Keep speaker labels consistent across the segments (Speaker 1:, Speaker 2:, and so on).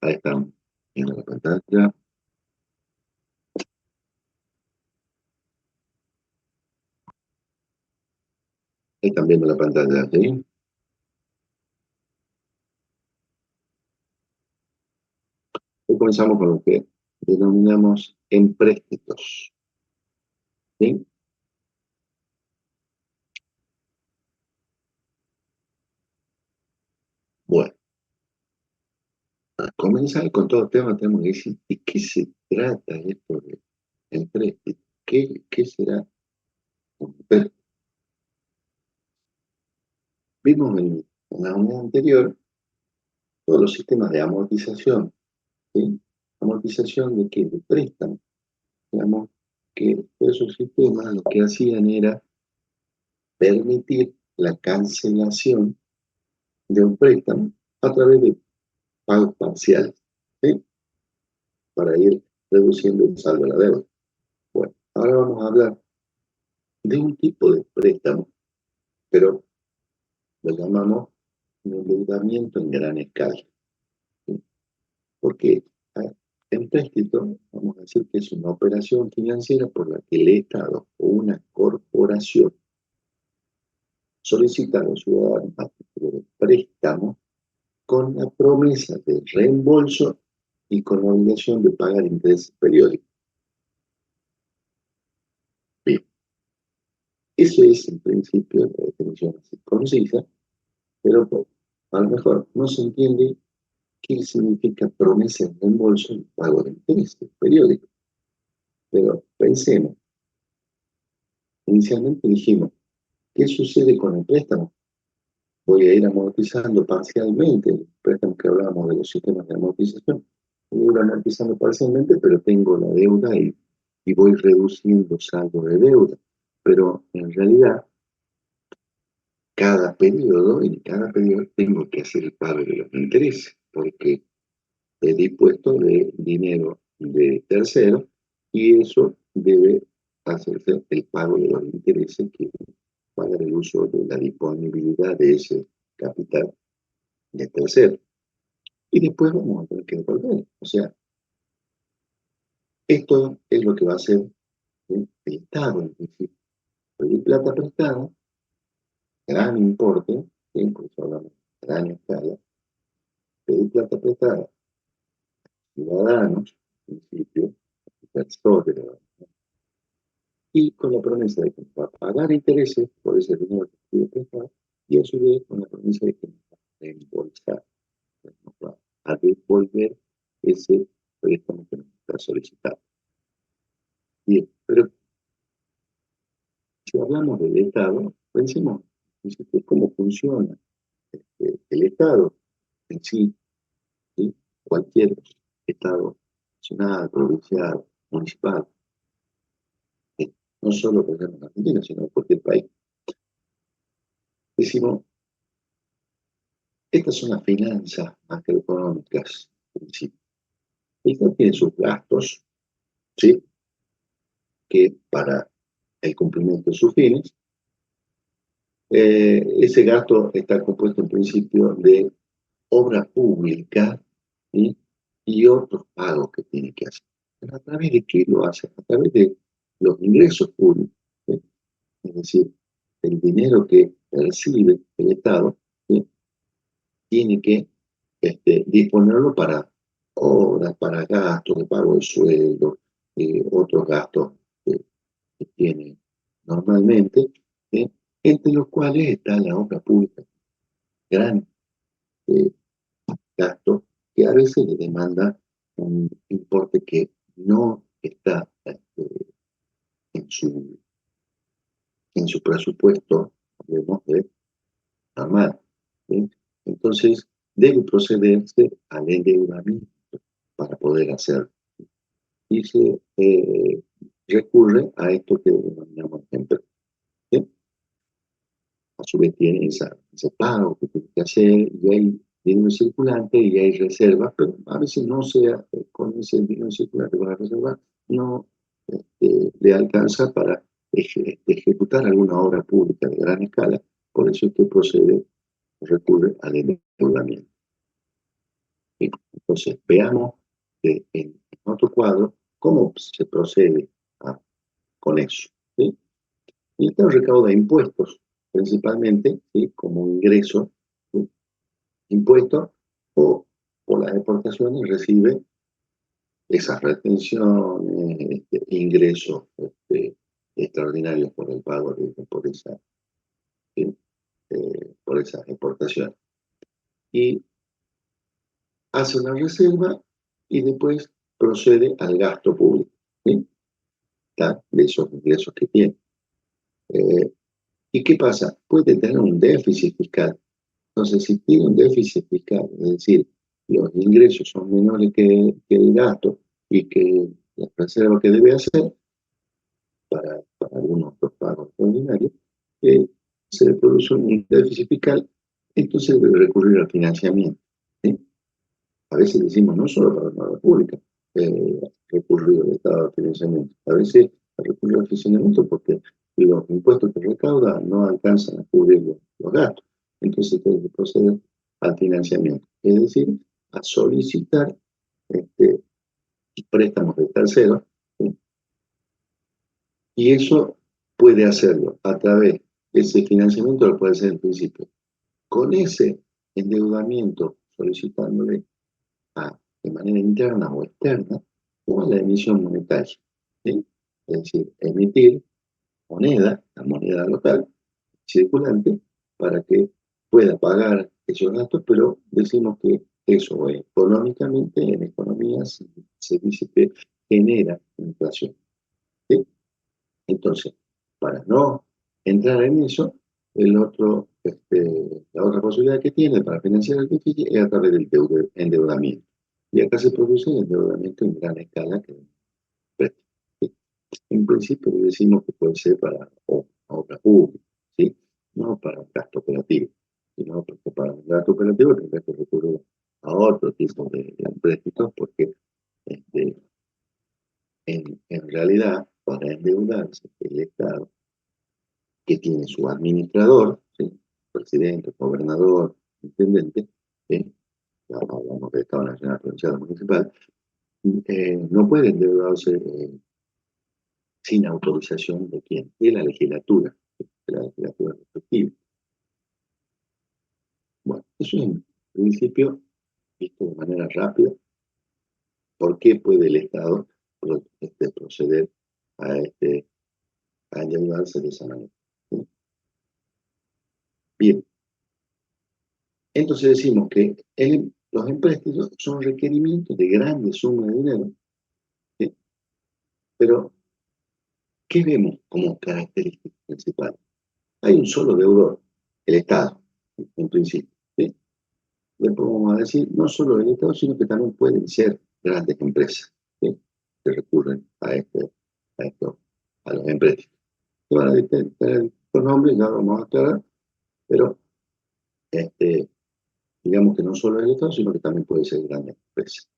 Speaker 1: Ahí estamos, viendo la pantalla. Ahí están viendo la pantalla, ¿sí? Hoy comenzamos con lo que denominamos empréstitos, ¿sí? Bueno, para comenzar con todo el tema, tenemos que decir de qué se trata esto de empréstito. ¿Qué será un empréstito? Vimos en la unidad anterior todos los sistemas de amortización, ¿sí? ¿Amortización de qué? De préstamo. Digamos que todos esos sistemas lo que hacían era permitir la cancelación de un préstamo a través de pagos parciales, ¿sí? Para ir reduciendo el saldo de la deuda. Bueno, ahora vamos a hablar de un tipo de préstamo, pero lo llamamos un endeudamiento en gran escala, ¿sí? Porque en préstamo vamos a decir que es una operación financiera por la que el Estado o una corporación solicita a los ciudadanos a título de préstamo con la promesa de reembolso y con la obligación de pagar intereses periódicos. Bien, eso es en principio la definición así concisa, pero a lo mejor no se entiende qué significa promesa de reembolso y pago de intereses periódicos. Pero pensemos, inicialmente dijimos, ¿qué sucede con el préstamo? Voy a ir amortizando parcialmente el préstamo que hablábamos de los sistemas de amortización. Voy a ir amortizando parcialmente, pero tengo la deuda y voy reduciendo saldo de deuda. Pero en realidad, en cada periodo tengo que hacer el pago de los intereses, porque he dispuesto de dinero de tercero y eso debe hacerse el pago de los intereses que paga el uso de la disponibilidad de ese capital de tercero. Y después vamos a tener que devolver. O sea, esto es lo que va a hacer el Estado, en principio. Pedir plata prestada, gran importe, ¿sí? Por eso hablamos de gran escala, pedir plata prestada, ciudadanos, en principio, inversores, y con la promesa de que nos va a pagar intereses por ese dinero que pide prestar, y a su vez con la promesa de que nos va a reembolsar, nos va a devolver ese préstamo que nos está solicitando. Bien, pero si hablamos del Estado, pensemos cómo funciona el Estado en sí, ¿sí? Cualquier Estado, nacional, provincial, municipal, no solo por ejemplo en Argentina, sino en cualquier país. Decimos, estas son las finanzas macroeconómicas, en sí. El Estado tiene sus gastos, ¿sí? Que para el cumplimiento de sus fines, ese gasto está compuesto en principio de obra pública, ¿sí? Y otros pagos que tiene que hacer. ¿Pero a través de qué lo hace? A través de los ingresos públicos, ¿sí? Es decir, el dinero que percibe el Estado, ¿sí? Tiene que disponerlo para obras, para gastos de pago de sueldo, otros gastos que tiene normalmente, ¿sí? Entre los cuales está la obra pública, gran eh, gasto que a veces le demanda un importe que no está en su presupuesto, hablemos de normal, ¿sí? Entonces, debe procederse al endeudamiento para poder hacerlo. Y se recurre a esto que denominamos siempre, ¿sí? A su vez tiene ese pago que tiene que hacer y hay dinero circulante y hay reservas, pero a veces no sea con ese dinero circulante, con la reserva, no le alcanza para ejecutar alguna obra pública de gran escala, por eso es que procede, recurre al endeudamiento. Entonces, veamos en otro cuadro cómo se procede con eso. ¿Sí? El Estado recauda impuestos, principalmente, ¿sí? Como ingreso, ¿sí? Impuestos, o por las exportaciones recibe esas retenciones, ingresos extraordinarios por el pago ¿sí? Por esas exportaciones. Y hace una reserva y después procede al gasto público, ¿sí? De esos ingresos que tiene. ¿Y qué pasa? Puede tener un déficit fiscal. Entonces, si tiene un déficit fiscal, es decir, los ingresos son menores que el gasto y que la reserva que debe hacer para algunos otros pagos extraordinarios, se le produce un déficit fiscal, entonces debe recurrir al financiamiento. ¿Sí? A veces decimos, no solo para la obra pública, recurrir al Estado al financiamiento. A veces recurrir al financiamiento porque los impuestos que recauda no alcanzan a cubrir los gastos. Entonces tiene que proceder al financiamiento, es decir, a solicitar préstamos de terceros, ¿sí? Y eso puede hacerlo a través de ese financiamiento, lo puede hacer en principio, con ese endeudamiento solicitándole de manera interna o externa, o la emisión monetaria. ¿Sí? Es decir, emitir moneda, la moneda local, circulante, para que pueda pagar esos gastos, pero decimos que eso económicamente, en economía, se dice que genera inflación. ¿Sí? Entonces, para no entrar en eso, la otra posibilidad que tiene para financiar el déficit es a través del endeudamiento. Y acá se produce el endeudamiento en gran escala que préstamo. ¿Sí? En principio decimos que puede ser para obra pública, ¿sí? No para un gasto operativo, sino porque para un gasto operativo tendrá que recurrir a otro tipo de empréstitos porque este, en realidad para endeudarse el Estado, que tiene su administrador, ¿sí? Presidente, gobernador, intendente, ¿sí? Hablamos de Estado Nacional, Provincial, Municipal, no puede endeudarse sin autorización de quién, de la legislatura, ¿sí? De la legislatura respectiva. Bueno, eso es en principio, visto de manera rápida, por qué puede el Estado proceder a, a endeudarse de esa manera. ¿Sí? Bien, entonces decimos que los empréstitos son requerimientos de grandes sumas de dinero, ¿sí? Pero ¿qué vemos como característica principal? Hay un solo deudor, el Estado, en principio, ¿sí? Después vamos a decir, no solo el Estado, sino que también pueden ser grandes empresas, ¿sí? Que recurren a los empréstitos. Que van a tener los nombres, ya lo vamos a aclarar, pero digamos que no solo el Estado, sino que también puede ser grandes empresas.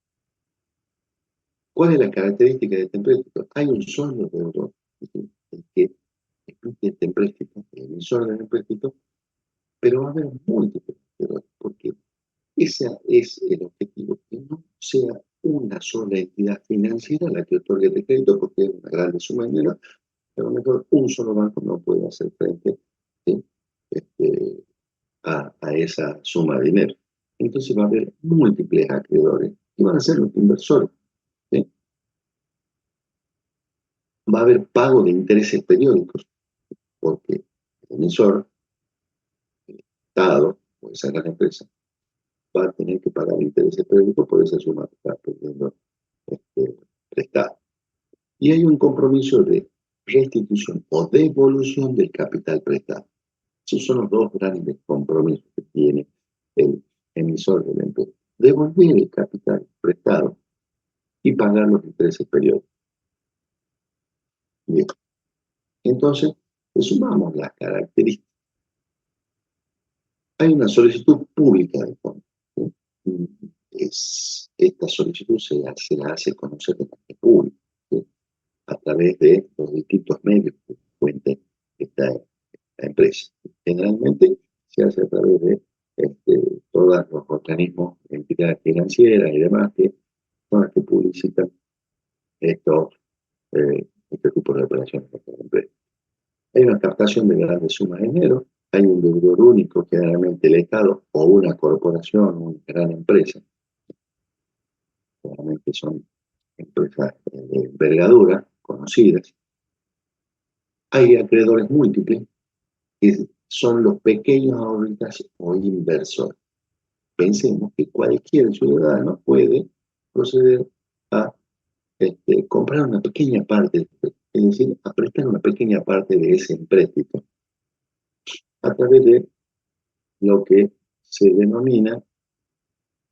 Speaker 1: ¿Cuál es la característica de este empréstito? Hay un solo deudor, el que emite este empréstito, el emisor del empréstito, pero va a haber múltiples deudores, porque ese es el objetivo, que no sea una sola entidad financiera la que otorgue este crédito, porque es una gran suma de dinero, pero a lo mejor un solo banco no puede hacer frente, ¿sí? a esa suma de dinero. Entonces va a haber múltiples acreedores y van a ser los inversores. ¿Sí? Va a haber pago de intereses periódicos, porque el emisor, el Estado o esa gran empresa, va a tener que pagar intereses periódicos por esa suma que está perdiendo prestada. Y hay un compromiso de restitución o devolución del capital prestado. Esos son los dos grandes compromisos que tiene el emisor de la empresa. Devolver el capital prestado y pagar los intereses periódicos. Bien. Entonces, sumamos las características. Hay una solicitud pública de fondo. ¿Sí? Esta solicitud se la hace conocer de manera pública, ¿sí? A través de los distintos medios que cuente esta empresa. Generalmente se hace a través de todos los organismos, entidades entidades financieras y demás que son las que publicitan este tipo de operaciones. Hay una captación de grandes sumas de dinero, hay un deudor único, generalmente el Estado o una corporación, una gran empresa, generalmente son empresas de envergadura, conocidas. Hay acreedores múltiples, que son los pequeños ahorristas o inversores. Pensemos que cualquier ciudadano puede proceder a comprar una pequeña parte, es decir, a prestar una pequeña parte de ese empréstito a través de lo que se denomina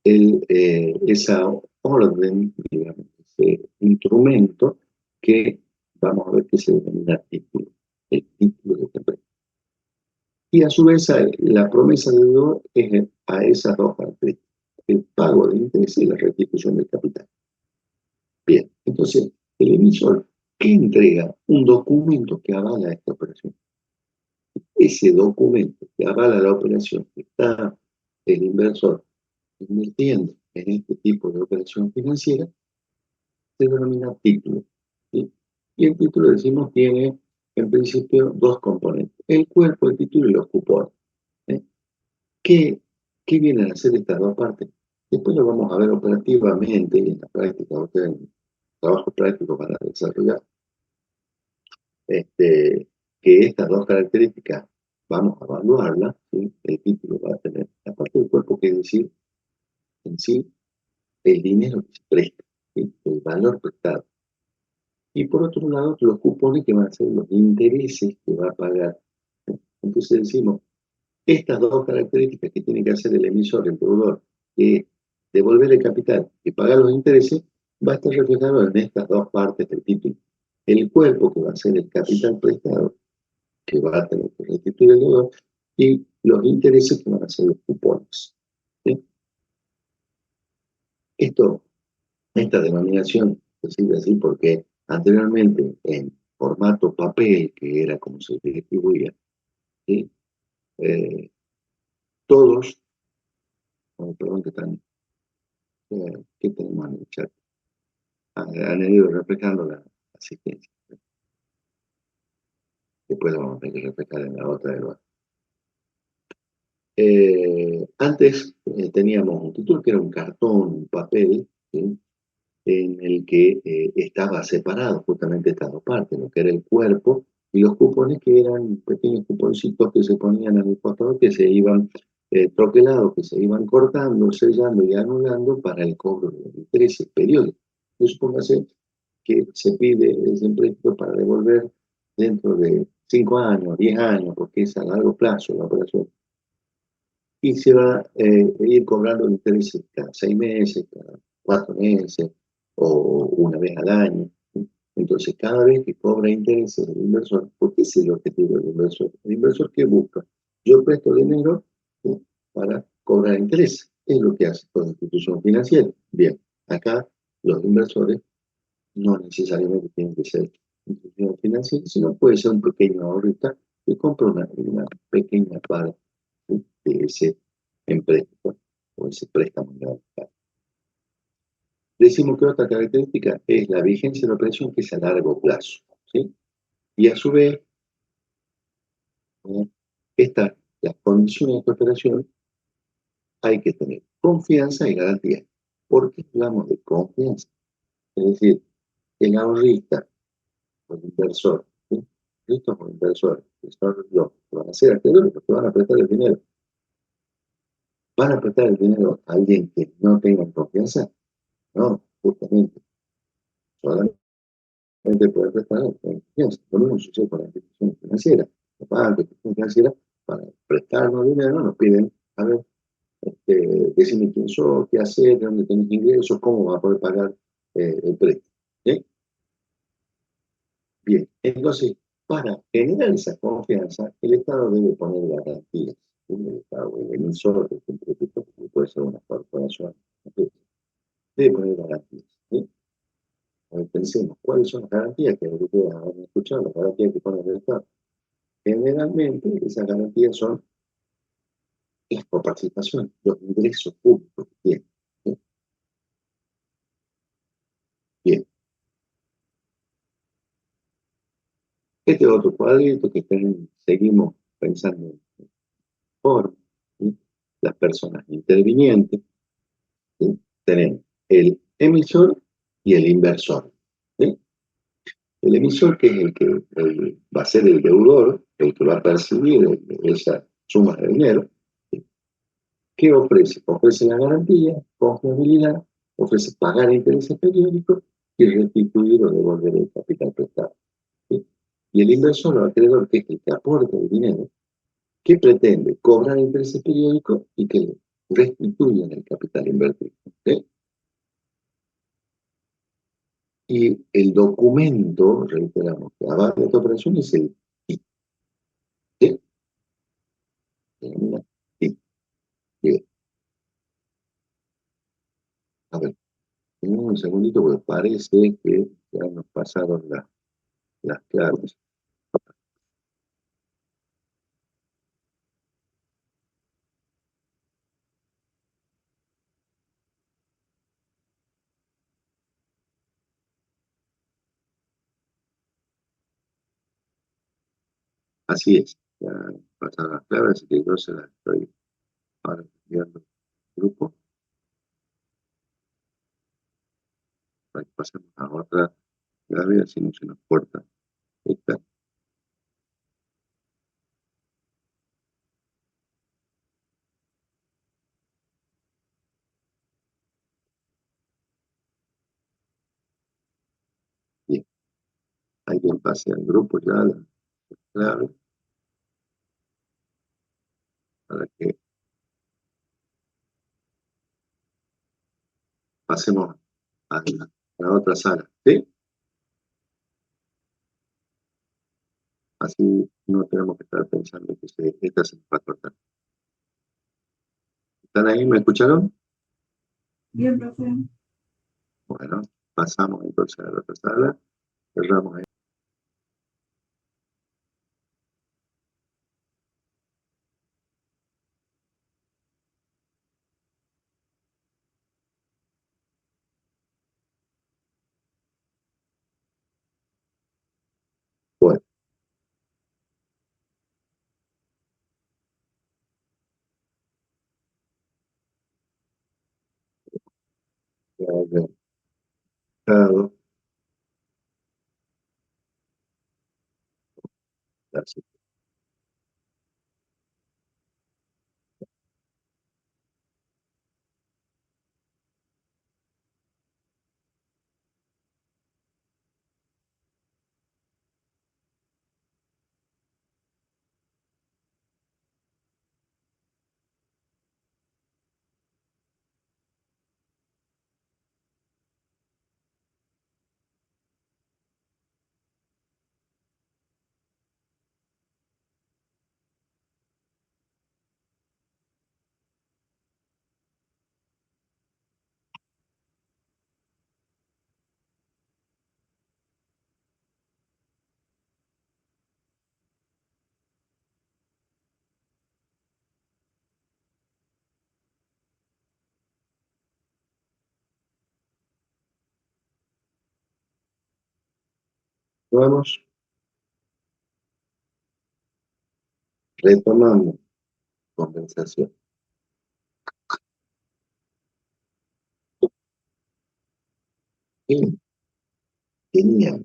Speaker 1: esa orden, digamos, ese instrumento que vamos a ver que se denomina título, el título de este préstamo. Y a su vez la promesa de deudor es a esas dos características, el pago de interés y la restitución del capital. Bien, entonces el emisor que entrega un documento que avala esta operación. Ese documento que avala la operación que está el inversor invirtiendo en este tipo de operación financiera se denomina título, ¿sí? Y el título, decimos, tiene en principio dos componentes, el cuerpo del título y los cupones. ¿Sí? ¿Qué vienen a hacer estas dos partes? Después lo vamos a ver operativamente y en la práctica, ustedes en trabajo práctico para desarrollar que estas dos características vamos a evaluarlas, ¿sí? El título va a tener la parte del cuerpo, que es decir, en sí, el dinero que se presta, ¿sí? El valor prestado. Y por otro lado, los cupones, que van a ser los intereses que va a pagar. ¿Sí? Entonces decimos, estas dos características que tiene que hacer el emisor, el deudor, que es devolver el capital y pagar los intereses, va a estar reflejado en estas dos partes del título. El cuerpo, que va a ser el capital prestado, que va a tener que restituir el deudor, y los intereses, que van a ser los cupones. ¿Sí? Esta denominación se sigue así porque anteriormente en formato papel, que era como se distribuía, ¿sí? Todos, perdón, ¿qué tenemos en el chat? Han ido reflejando la asistencia. Después lo vamos a tener que reflejar en la otra de los. Antes teníamos un título que era un cartón, un papel, ¿sí? En el que estaba separado justamente estas dos partes, lo que era el cuerpo y los cupones, que eran pequeños cuponcitos que se ponían al costado, que se iban troquelados, que se iban cortando, sellando y anulando para el cobro de los intereses periódicos. Entonces, supóngase que se pide ese empréstito para devolver dentro de 5 años, 10 años, porque es a largo plazo la operación. Y se va a ir cobrando intereses cada 6 meses, cada 4 meses o una vez al año. ¿Sí? Entonces, cada vez que cobra intereses el inversor, ¿por qué es el objetivo del inversor? El inversor, ¿qué busca? Yo presto dinero, ¿sí? Para cobrar intereses. Es lo que hace toda institución financiera. Bien, acá los inversores no necesariamente tienen que ser instituciones financieras, sino puede ser un pequeño ahorrista que compra una pequeña parte, ¿sí? De ese empréstito o ese préstamo en la capital. Decimos que otra característica es la vigencia de la operación, que es a largo plazo, ¿sí? Y a su vez, ¿no? Las condiciones de esta operación, hay que tener confianza y garantía. ¿Por qué hablamos de confianza? Es decir, el ahorrista o el inversor, ¿sí? Estos son inversores, que son los que van a ser acreedores, los que van a prestar el dinero. ¿Van a prestar el dinero a alguien que no tenga confianza? No, justamente. Solamente puede prestar con confianza. Lo mismo sucede con las instituciones financieras. Los bancos, las instituciones financieras, para prestarnos dinero, nos piden, a ver, decime quién sos, qué hacer, de dónde tenés ingresos, cómo vas a poder pagar el préstamo. ¿Sí? Bien, entonces, para generar esa confianza, el Estado debe poner garantías. El Estado, el emisor de este crédito, que puede ser una corporación, debe poner garantías. ¿Sí? Pensemos, ¿cuáles son las garantías que ustedes han escuchado? Las garantías que pone el Estado. Generalmente, esas garantías son las coparticipaciones, los ingresos públicos que tienen. Este otro cuadrito que seguimos pensando en forma, ¿sí? Las personas intervinientes, ¿sí? Tenemos el emisor y el inversor, ¿sí? El emisor, que es va a ser el deudor, el que va a percibir esa suma de dinero, ¿sí? ¿Qué ofrece? Ofrece la garantía, confiabilidad, ofrece pagar intereses periódicos y restituir o devolver el capital prestado, ¿sí? Y el inversor o acreedor, que es el que aporta el dinero, que pretende cobrar intereses periódicos y que le restituyan el capital invertido, ¿sí? Y el documento, reiteramos, que avala esta operación es el TIC, ¿sí? TIC. Bien. A ver, un segundito, porque parece que ya nos pasaron las claves. Así es, ya pasaron las claves, así que yo se las estoy ahora enviando al grupo para que pasemos a otra clave, así no se nos corta esta. Bien, hay que pase al grupo ya la clave para que pasemos a la otra sala, ¿sí? Así no tenemos que estar pensando que esta se nos va a cortar. ¿Están ahí? ¿Me escucharon?
Speaker 2: Bien, profe.
Speaker 1: Bueno, pasamos entonces a la otra sala, cerramos ahí. Bueno, ya haya dejado, gracias. Vamos, retomamos conversación. ¿Quién tenía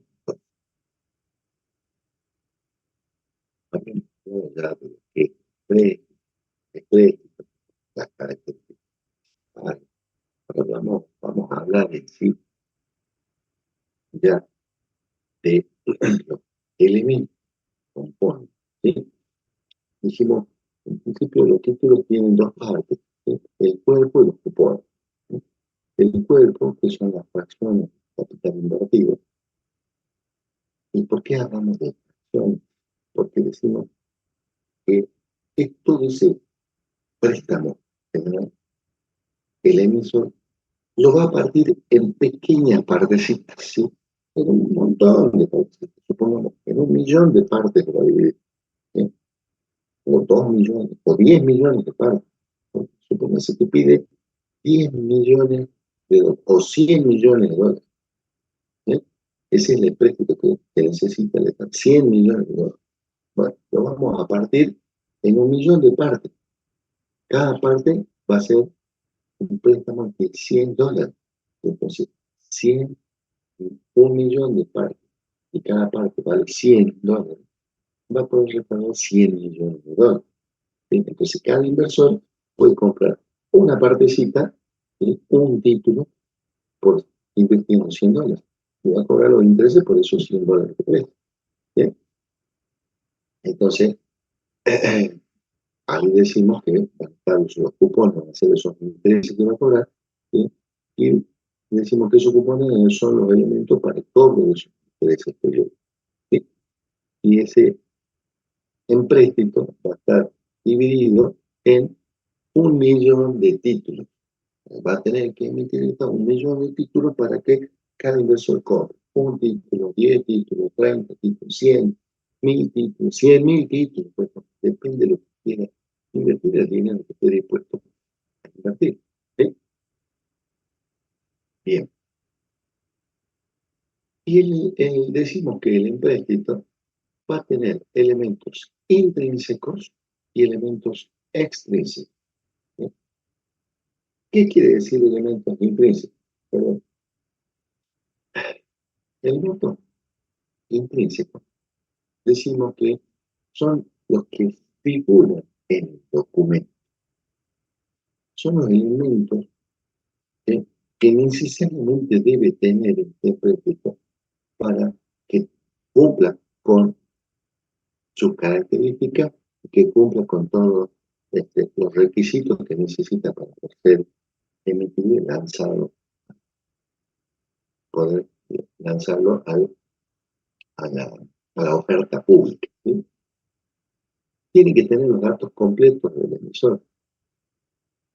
Speaker 1: también ya de lo que es las características? Ahora vamos a hablar en sí ya de los elementos que componen, ¿sí? Dijimos, en principio los títulos tienen dos partes, ¿sí? El cuerpo y los cupones, ¿sí? El cuerpo, que son las fracciones de capital invertido. ¿Y por qué hablamos de fracciones? Porque decimos que esto dice préstamo, ¿no? El emisor lo va a partir en pequeñas partecitas, ¿sí? En un montón de partecitas, supongamos, en 1.000.000 de partes lo va a dividir, ¿sí? O 2.000.000, o 10.000.000 de partes, ¿no? Supongamos que pide 10 millones de dólares, o 100 millones de dólares, ¿sí? Ese es el empréstito que necesita el Estado, 100 millones de dólares. Bueno, lo vamos a partir en 1 millón de partes. Cada parte va a ser un préstamo de 100 dólares. Entonces, 100, 1 millón de partes, y cada parte vale 100 dólares, va a poder repagar 100 millones de dólares. ¿Sí? Entonces, cada inversor puede comprar una partecita, ¿sí? Un título, por invirtiendo 100 dólares. Y va a cobrar los intereses por esos 100 dólares que presta. ¿Sí? Entonces, ahí decimos que van a estar los cupones, van a ser esos intereses que va a cobrar, ¿sí? Y decimos que esos cupones son los elementos para el cobro de esos intereses que yo, ¿sí? Y ese empréstito va a estar dividido en 1 millón de títulos. Va a tener que emitir 1 millón de títulos para que cada inversor cobre un título, 10 títulos, 30 títulos, 100, 1000 títulos, 100.000 títulos. Pues, depende de lo que quiera invertir, el dinero que esté dispuesto a invertir. ¿Sí? Bien. Y decimos que el empréstito va a tener elementos intrínsecos y elementos extrínsecos. ¿Sí? ¿Qué quiere decir elementos intrínsecos? Perdón. El voto intrínseco decimos que son los que figuran en el documento. Son los elementos que necesariamente debe tener el empréstito para que cumpla con sus características y que cumpla con todos los requisitos que necesita para poder emitir y lanzarlo, poder lanzarlo a la oferta pública. ¿Sí? Tiene que tener los datos completos del emisor.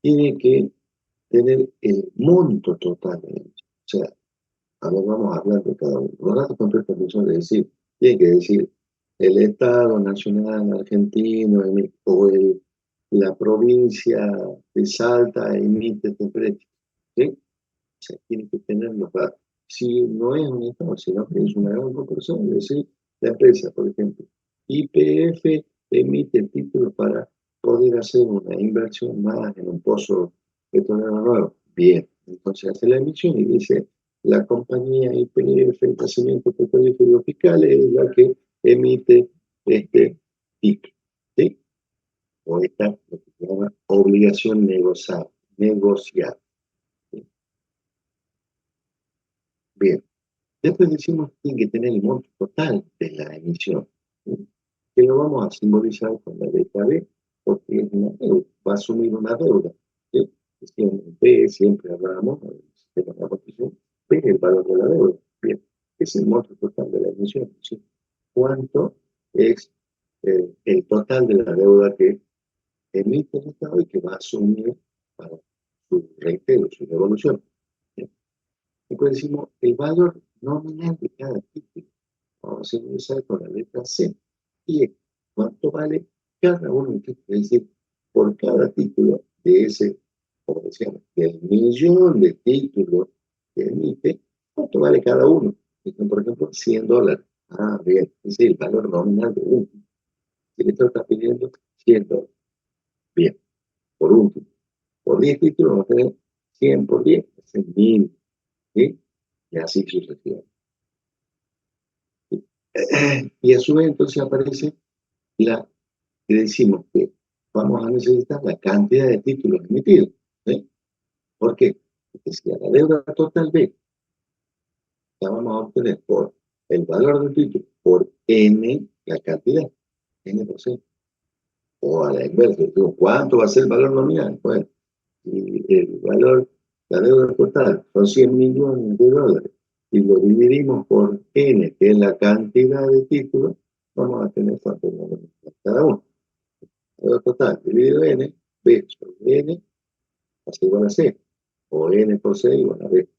Speaker 1: Tiene que tener el monto total de ellos. O sea, a ver, vamos a hablar de cada uno. Los datos completos son de decir, tiene que decir el Estado Nacional Argentino o la provincia de Salta emite este préstamo. ¿Sí? O sea, tiene que tener los datos. Si no es un Estado, sino que es una gran corporación, es decir, la empresa, por ejemplo, YPF emite el título para poder hacer una inversión más en un pozo petrolero nuevo. Bien, entonces hace la emisión y dice, la compañía YPF, el Yacimiento Petrolífero Fiscal, es la que emite este título. ¿Sí? O esta, lo que se llama obligación negociada. ¿Sí? Bien. Después decimos que tiene que tener el monto total de la emisión, ¿sí? Que lo vamos a simbolizar con la letra B, porque es una deuda, va a asumir una deuda. ¿Sí? B, siempre hablamos del sistema de amortización, B es el valor de la deuda. Bien, es el monto total de la emisión. ¿Sí? ¿Cuánto es el total de la deuda que emite el Estado y que va a asumir para su reitero, su devolución? ¿Sí? Después decimos el valor nominal de cada título. Vamos a empezar con la letra C. Y es cuánto vale cada uno de los títulos. Es decir, por cada título de ese, como decíamos, del millón de títulos que emite, ¿cuánto vale cada uno? Por ejemplo, 100 dólares. Ah, bien, ese es el valor nominal de uno. Si le está pidiendo 100 dólares. Bien, por último, por 10 títulos vamos a tener 100 por 10, es 1000. ¿Sí? Y así sucesivamente. Y a su vez entonces aparece la que decimos que vamos a necesitar la cantidad de títulos emitidos. ¿Sí? ¿Por qué? Porque si a la deuda total B la vamos a obtener por el valor del título por N, la cantidad, N%. O a la inversa, digo, ¿cuánto va a ser el valor nominal? Bueno, y el valor, la deuda total son 100 millones de dólares, y lo dividimos por N, que es la cantidad de títulos, vamos a tener cuánto cada uno. La deuda total dividido N, B sobre N, va a ser igual a C, o N por C igual a B.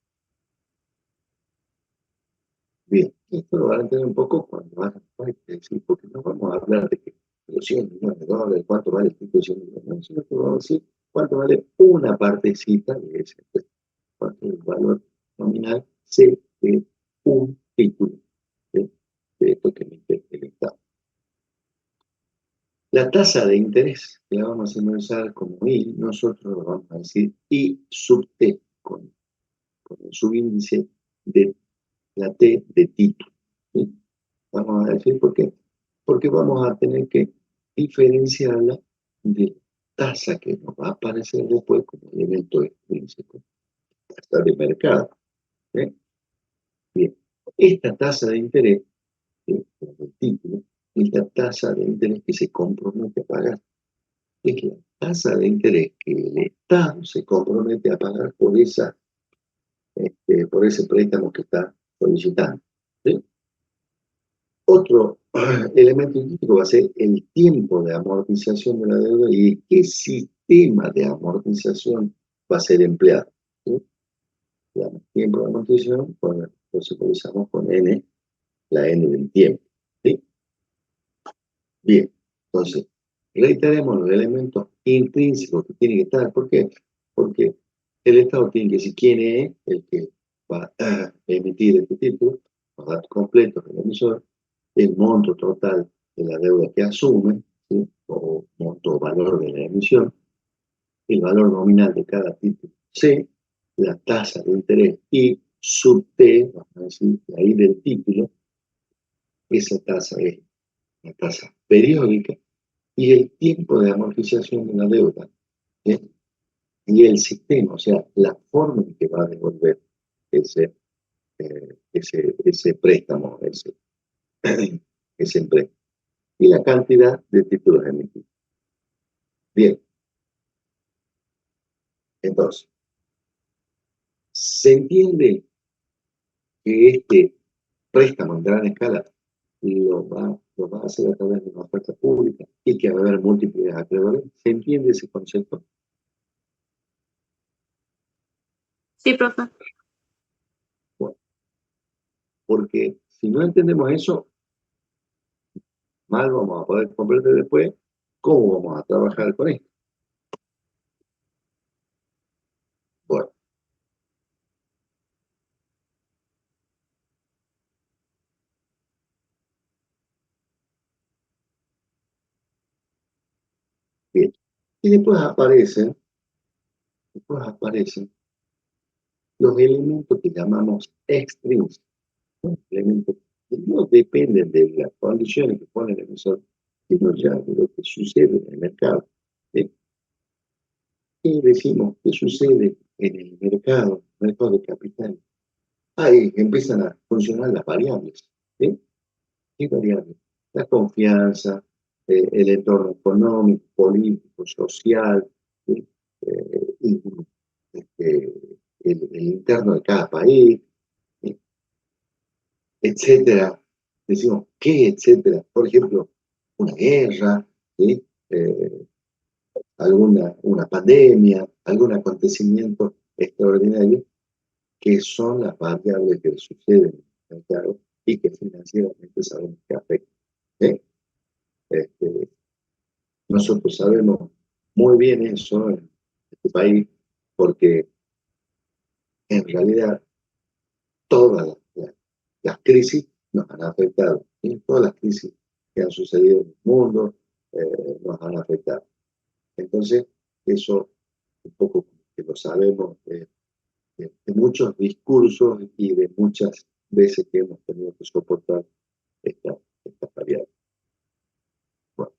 Speaker 1: Bien, esto lo van a entender un poco cuando van a decir, porque no vamos a hablar de que los 100 millones de dólares, cuánto vale el tipo de 100 millones, no, sino que vamos a decir cuánto vale una partecita de ese, cuánto es el valor nominal C de un título, ¿sí? De esto que emite el Estado. La tasa de interés que la vamos a señalizar como I, nosotros lo vamos a decir I sub T, con el subíndice de la T de título, ¿sí? Vamos a decir por qué. Porque vamos a tener que diferenciarla de la tasa que nos va a aparecer después como elemento extrínseco, tasa de mercado. ¿Eh? Bien, esta tasa de interés, como el título, es la tasa de interés que se compromete a pagar. Es la tasa de interés que el Estado se compromete a pagar por ese préstamo que está solicitando. ¿Sí? Otro elemento crítico va a ser el tiempo de amortización de la deuda y qué sistema de amortización va a ser empleado. ¿Sí? Digamos, tiempo de amortización, pues utilizamos con N, la N del tiempo. ¿Sí? Bien, entonces, reiteremos los elementos intrínsecos que tienen que estar. ¿Por qué? Porque el Estado tiene que decir quién es el que va a emitir este título, los datos completos del emisor, el monto total de la deuda que asume, ¿sí? O monto o valor de la emisión, el valor nominal de cada título C, la tasa de interés I sub T, vamos a decir, la I del título, esa tasa es la tasa periódica, y el tiempo de amortización de la deuda, ¿sí? Y el sistema, o sea, la forma en que va a devolver ese préstamo, ese empréstamo, y la cantidad de títulos emitidos. Bien, entonces, se entiende que este préstamo en gran escala lo va a hacer a través de una oferta pública y que va a haber múltiples acreedores. ¿Se entiende ese concepto?
Speaker 2: Sí, profe.
Speaker 1: Bueno, porque si no entendemos eso, mal vamos a poder comprender después cómo vamos a trabajar con esto. Bueno, bien. Y después aparecen los elementos que llamamos extrínsecos, ¿no? Elementos que no dependen de las condiciones que pone el emisor, sino ya de lo que sucede en el mercado. ¿Sí? ¿Qué decimos que sucede en el mercado de capital? Ahí empiezan a funcionar las variables. ¿Sí? ¿Qué variables? La confianza, el entorno económico, político, social, ¿sí? Y, este, el interno de cada país, ¿sí? Etcétera. Decimos, ¿qué etcétera? Por ejemplo, una guerra, ¿sí? Una pandemia, algún acontecimiento extraordinario, que son las variables que suceden en el mercado y que financieramente sabemos que afectan. ¿Sí? Este, Nosotros sabemos muy bien eso en este país, porque en realidad todas las crisis nos han afectado. ¿Sí? Todas las crisis que han sucedido en el mundo nos han afectado. Entonces, eso un poco que lo sabemos de muchos discursos y de muchas veces que hemos tenido que soportar esta variable. Bueno,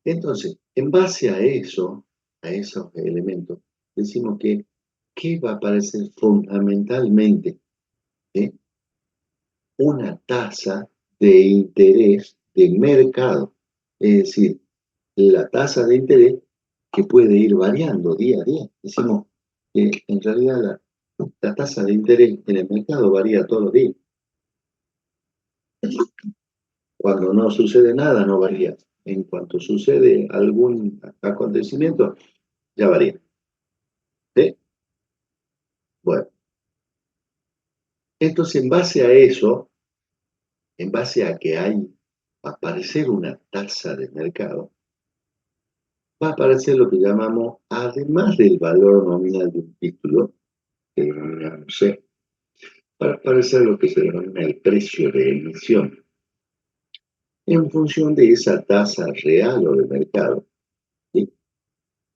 Speaker 1: entonces, en base a eso, a esos elementos, decimos que ¿qué va a aparecer fundamentalmente? ¿Eh? Una tasa de interés de mercado, es decir, la tasa de interés que puede ir variando día a día. Decimos que en realidad la tasa de interés en el mercado varía todos los días. Cuando no sucede nada, no varía. En cuanto sucede algún acontecimiento, ya varía. ¿Sí? Bueno, entonces en base a eso, en base a que hay, va a aparecer una tasa de mercado, va a aparecer lo que llamamos, además del valor nominal de un título, que denominamos C, para aparecer lo que se denomina el precio de emisión, en función de esa tasa real o de mercado, ¿sí?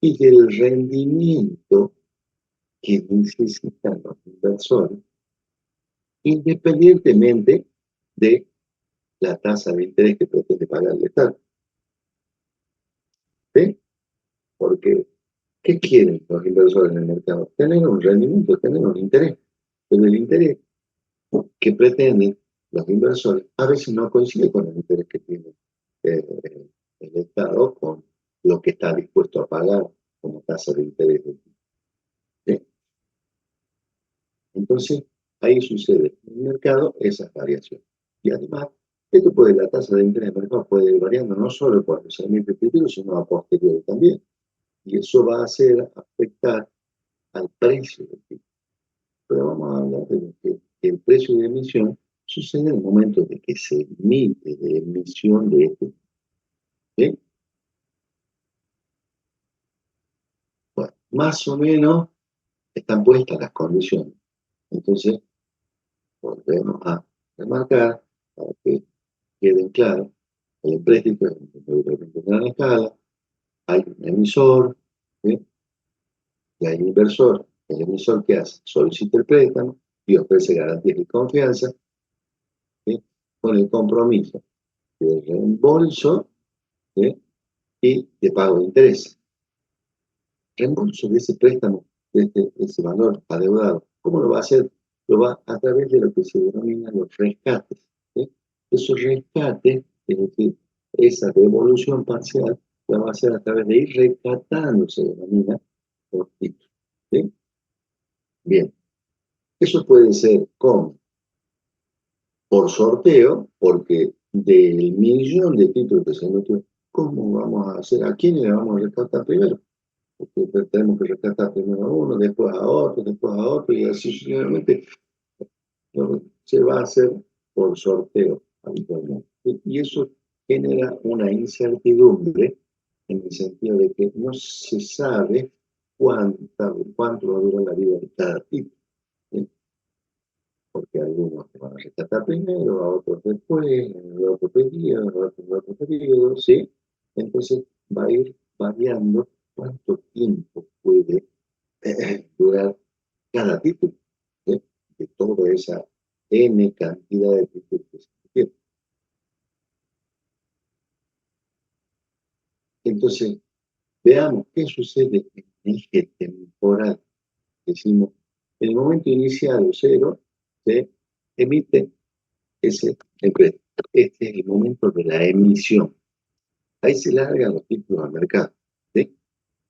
Speaker 1: Y del rendimiento que necesitan los inversores, independientemente de la tasa de interés que pretende pagar el Estado. ¿Sí? Porque, ¿qué quieren los inversores en el mercado? Tener un rendimiento, tener un interés. Pero el interés que pretenden los inversores a veces no coincide con el interés que tiene el Estado, con lo que está dispuesto a pagar como tasa de interés. ¿Sí? Entonces, ahí sucede en el mercado esas variaciones. Y además, la tasa de interés del mercado puede ir variando no solo cuando se emite el título, sino a posteriori también. Y eso va a hacer afectar al precio del título. Pero vamos a hablar de que el precio de emisión sucede en el momento de que se emite de emisión de este. ¿Sí? Bueno, más o menos están puestas las condiciones. Entonces, volvemos a remarcar para que queden claros. El empréstito es en gran escala, hay un emisor, ¿sí? Y hay un inversor. El emisor, ¿qué hace? Solicita el préstamo y ofrece garantías y confianza, ¿sí? Con el compromiso de reembolso, ¿sí? Y de pago de interés. Reembolso de ese préstamo, de ese valor adeudado. ¿Cómo lo va a hacer? Lo va a través de lo que se denominan los rescates. ¿Sí? Esos rescates, es decir, esa devolución parcial, la va a hacer a través de ir rescatando, se denomina, los títulos. ¿Sí? Bien, eso puede ser por sorteo, porque del millón de títulos que se emitió, ¿cómo vamos a hacer? ¿A quién le vamos a rescatar primero? Porque tenemos que rescatar primero a uno, después a otro, y así sucesivamente se va a hacer por sorteo habitualmente. Y eso genera una incertidumbre en el sentido de que no se sabe cuánto va a durar la vida de cada tipo. ¿Sí? Porque algunos se van a rescatar primero, a otros después, en otro periodo, en otro periodo, ¿sí? Entonces va a ir variando cuánto tiempo puede durar cada título, ¿sí? De toda esa N cantidad de títulos que se tiene. Entonces, veamos qué sucede en el eje temporal. Decimos, en el momento inicial o cero, se emite ese empréstimo. Este es el momento de la emisión. Ahí se largan los títulos al mercado. ¿Sí?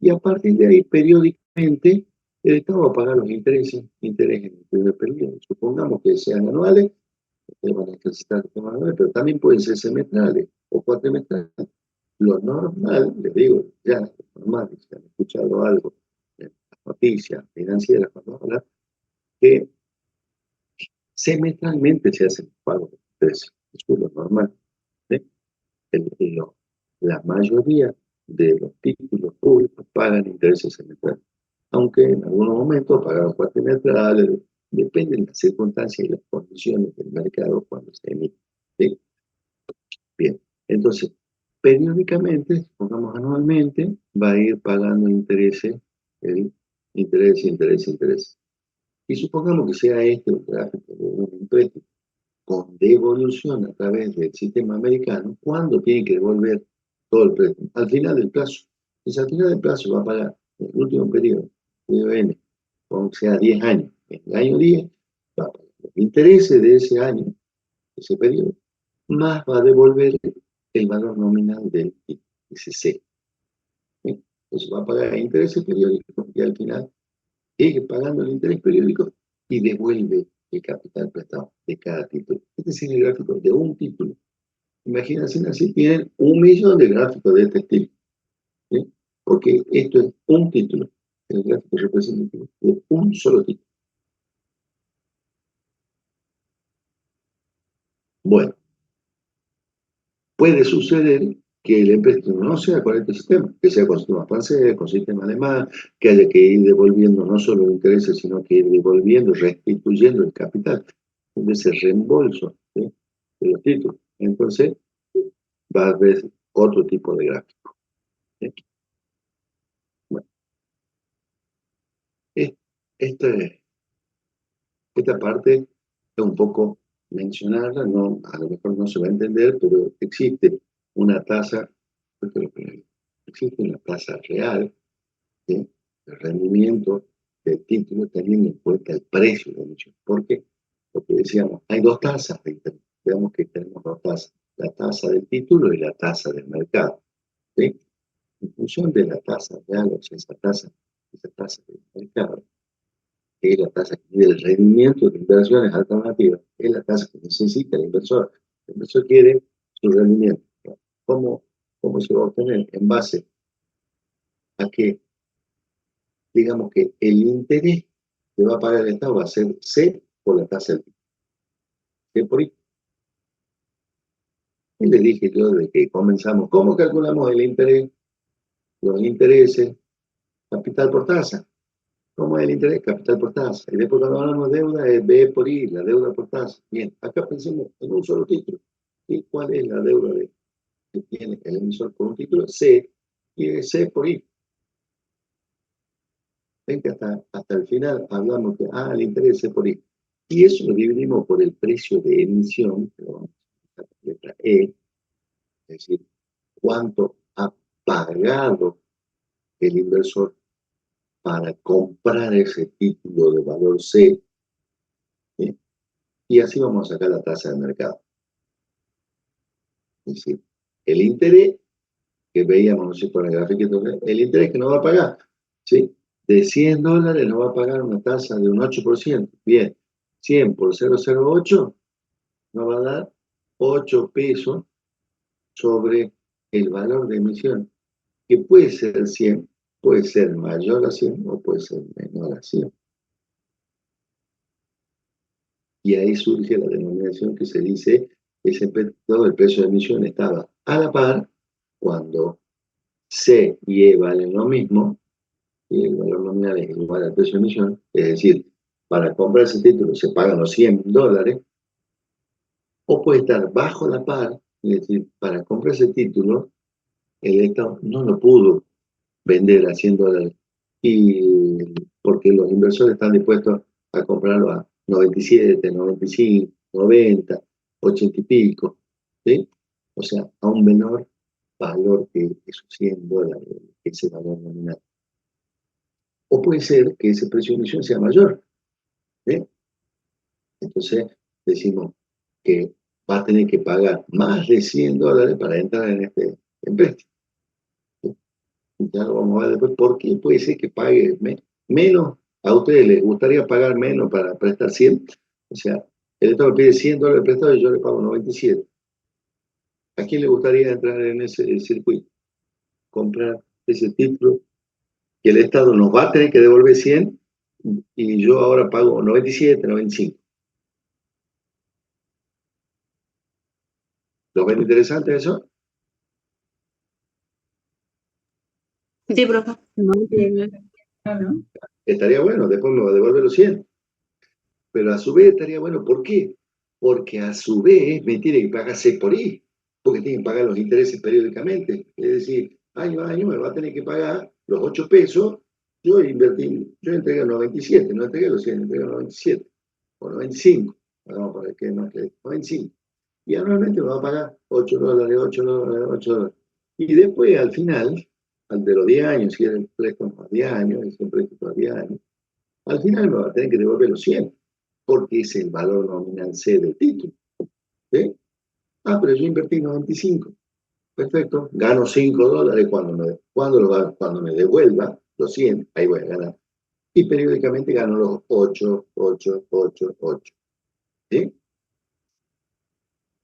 Speaker 1: Y a partir de ahí, periódicamente, el Estado va a pagar los intereses en el primer periodo. Supongamos que sean anuales, van a necesitar temas anuales, pero también pueden ser semestrales o cuatrimestrales. Lo normal, les digo, ya, lo normal, si han escuchado algo en las noticias financieras, cuando hablan, que semestralmente se hacen pagos de intereses. Eso es lo normal. ¿Sí? La mayoría de los títulos públicos pagan intereses semestrales, aunque en algunos momentos pagan cuatrimestrales, depende de las circunstancias y las condiciones del mercado cuando se emite. ¿Sí? Bien, entonces, periódicamente, pongamos anualmente, va a ir pagando intereses, el interés. Y supongamos que sea este un gráfico de un empréstimo con devolución a través del sistema americano, ¿cuándo tiene que devolver todo el préstamo? Al final del plazo. Entonces, al final del plazo va a pagar el último periodo, periodo N, o sea 10 años. En el año 10 va a pagar los intereses de ese año, ese periodo, más va a devolver el valor nominal del ICC. ¿Sí? Entonces va a pagar intereses periódicos y al final sigue pagando el interés periódico y devuelve el capital prestado de cada título. Este es el gráfico de un título. Imagínense así, tienen 1.000.000 de gráficos de este estilo. ¿Sí? Porque esto es un título. El gráfico representativo de un solo título. Bueno, puede suceder que el empréstimo no sea con este sistema, que sea con sistema francés, con sistema alemán, que haya que ir devolviendo no solo los intereses, sino que ir devolviendo, restituyendo el capital. de ese reembolso, ¿sí?, de los títulos. Entonces, va a ver otro tipo de gráfico, ¿sí? Bueno, esta, esta parte es un poco mencionada, no, a lo mejor no se va a entender, pero existe una tasa, existe una tasa real, ¿sí?, de rendimiento del título teniendo en cuenta el precio de emisión. ¿Por qué? Porque decíamos, hay dos tasas de interés. Veamos que tenemos dos tasas, la tasa del título y la tasa del mercado, ¿sí? En función de la tasa real, o sea, esa tasa del mercado, que es la tasa que mide el rendimiento de inversiones alternativas, es la tasa que necesita el inversor. El inversor quiere su rendimiento. ¿Cómo, cómo se va a obtener? En base a que, digamos que el interés que va a pagar el Estado va a ser C por la tasa del título. C por I. Y le dije yo desde que comenzamos, ¿cómo calculamos el interés? Los intereses, capital por tasa. ¿Cómo es el interés? Capital por tasa. Y después cuando hablamos de deuda es B por I, la deuda por tasa. Bien, acá pensemos en un solo título. ¿Y cuál es la deuda que tiene el emisor por un título? C, y es C por I. Ven que hasta el final hablamos que, el interés es C por I. Y eso lo dividimos por el precio de emisión, que lo vamos a utilizar la letra E, es decir, cuánto ha pagado el inversor para comprar ese título de valor C, ¿sí? Y así vamos a sacar la tasa de mercado. Es decir, el interés que veíamos, no sé, por el gráfico, el interés que nos va a pagar, ¿sí? De $100 nos va a pagar una tasa de un 8%. Bien, 100 por 0,08 nos va a dar 8 pesos sobre el valor de emisión, que puede ser 100, puede ser mayor a 100 o puede ser menor a 100. Y ahí surge la denominación que se dice que todo el precio de emisión estaba a la par cuando C y E valen lo mismo, y el valor nominal es igual al precio de emisión, es decir, para comprar ese título se pagan los $100, o puede estar bajo la par, es decir, para comprar ese título, el Estado no lo pudo vender a $100, y porque los inversores están dispuestos a comprarlo a 97, 95, 90, 80 y pico, ¿sí? O sea, a un menor valor que esos $100, ese valor nominal. O puede ser que ese precio de emisión sea mayor, ¿sí? Entonces decimos que va a tener que pagar más de $100 para entrar en este empréstimo. Ya lo vamos a ver después. ¿Por qué puede ser que pague menos? ¿A ustedes les gustaría pagar menos para prestar 100? O sea, el Estado me pide $100 prestado y yo le pago 97. ¿A quién le gustaría entrar en ese circuito? Comprar ese título que el Estado nos va a tener que devolver 100 y yo ahora pago 97, 95. ¿Lo ven interesante eso?
Speaker 2: Sí, profe.
Speaker 3: No entiendo. ¿No?
Speaker 1: Estaría bueno, después me va a devolver los 100. Pero a su vez estaría bueno, ¿por qué? Porque a su vez me tiene que pagar C por I, porque tiene que pagar los intereses periódicamente. Es decir, año a año me va a tener que pagar los 8 pesos. Yo invertí, yo entregué 97, no entregué los 100, entregué los 97 o 95. Vamos para que no quede 95. Y anualmente me va a pagar $8, $8. Y después, al final, al de los 10 años, si es el préstamo a 10 años, es un préstamo a 10 años, al final me va a tener que devolver los 100, porque es el valor nominal C del título. ¿Sí? Pero yo invertí 95. Perfecto, gano $5 cuando me devuelva los 100, ahí voy a ganar. Y periódicamente gano los 8, 8, 8, 8. ¿Sí?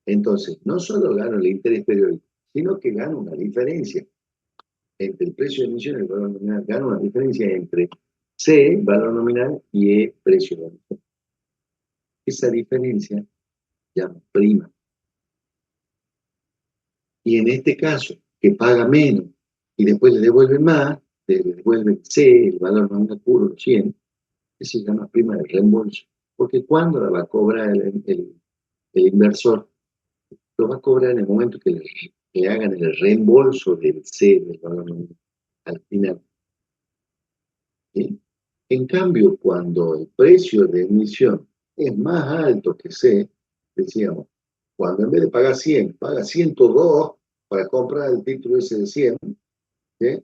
Speaker 1: Entonces, no solo gano el interés periódico, sino que gano una diferencia entre el precio de emisión y el valor nominal. Gano una diferencia entre C, valor nominal, y E, precio de emisión. Esa diferencia se llama prima. Y en este caso, que paga menos y después le devuelve más, le devuelve C, el valor nominal puro, 100, eso se llama prima de reembolso. Porque ¿cuándo la va a cobrar el inversor? Lo va a cobrar en el momento que le hagan el reembolso del C, del valor nominal, al final. ¿Sí? En cambio, cuando el precio de emisión es más alto que C, decíamos, cuando en vez de pagar 100, paga 102 para comprar el título ese de 100, ¿sí?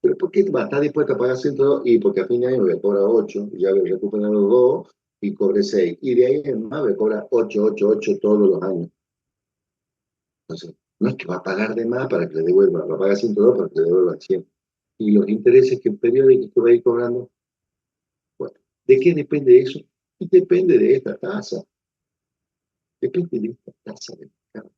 Speaker 1: ¿Pero por qué va a estar dispuesto a pagar 102? Y porque a fin de año voy a cobrar 8, y ya voy a recuperar los 2 y cobré 6. Y de ahí en más voy a cobrar 8, 8, 8 todos los años. Entonces, no es que va a pagar de más para que le devuelva, va a pagar 102 para que le devuelvan 100. Y los intereses que periódicos que va a ir cobrando, bueno, ¿de qué depende eso? Y depende de esta tasa. Depende de esta tasa de mercado.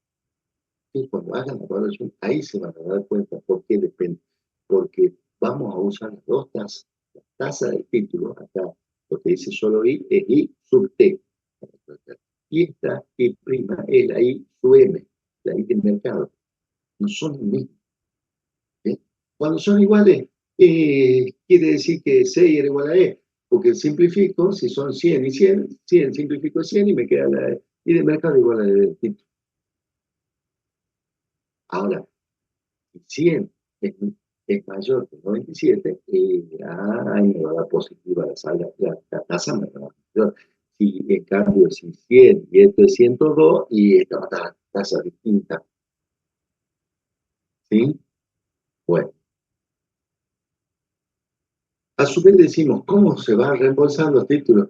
Speaker 1: Y cuando hagan la evaluación, ahí se van a dar cuenta por qué depende. Porque vamos a usar las dos tasas. La tasa del título, acá lo que dice solo I, es I sub T. Y esta I' es la I sub M, la I del mercado. No son lo mismo. ¿Eh? Cuando son iguales, quiere decir que 6 era igual a E, porque simplifico, si son 100 y 100, 100 simplifico 100 y me queda la I de mercado igual a E. Ahora, si 100 es mayor que 97, ahí me va a dar positiva la tasa me va a dar mayor. Si en cambio, si 100 y esto es 102, y esta va a dar tasa distinta. ¿Sí? Bueno. A su vez decimos, ¿cómo se van a reembolsar los títulos?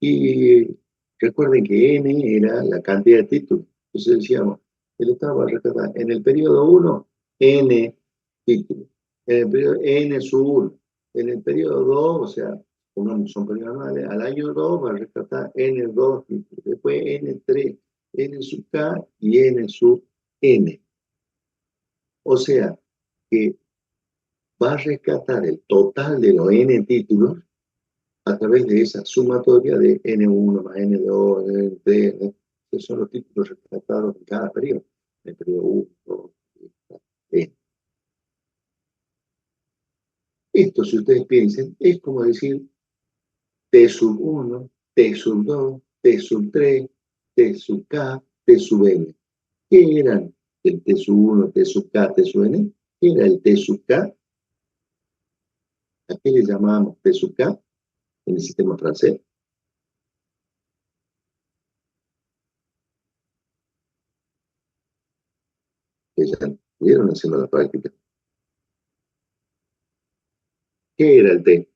Speaker 1: Y recuerden que N era la cantidad de títulos. Entonces decíamos, el Estado va a rescatar en el periodo 1, N títulos. En el periodo N sub 1. En el periodo 2, o sea, como son periodos anuales, al año 2 va a rescatar N2 títulos. Después N3, N sub K y N sub N. O sea, que va a rescatar el total de los N títulos a través de esa sumatoria de N1 más N2, N3, que son los títulos rescatados en cada periodo. En el periodo 1, 2, 3, N. Esto, si ustedes piensen, es como decir T sub 1, T sub 2, T sub 3, T sub K, T sub N. ¿Qué eran el T sub 1, T sub K, T sub N? ¿Qué era el T sub K? ¿A qué le llamábamos T sub K en el sistema francés? Que ya estuvieron haciendo la práctica. ¿Qué era el T?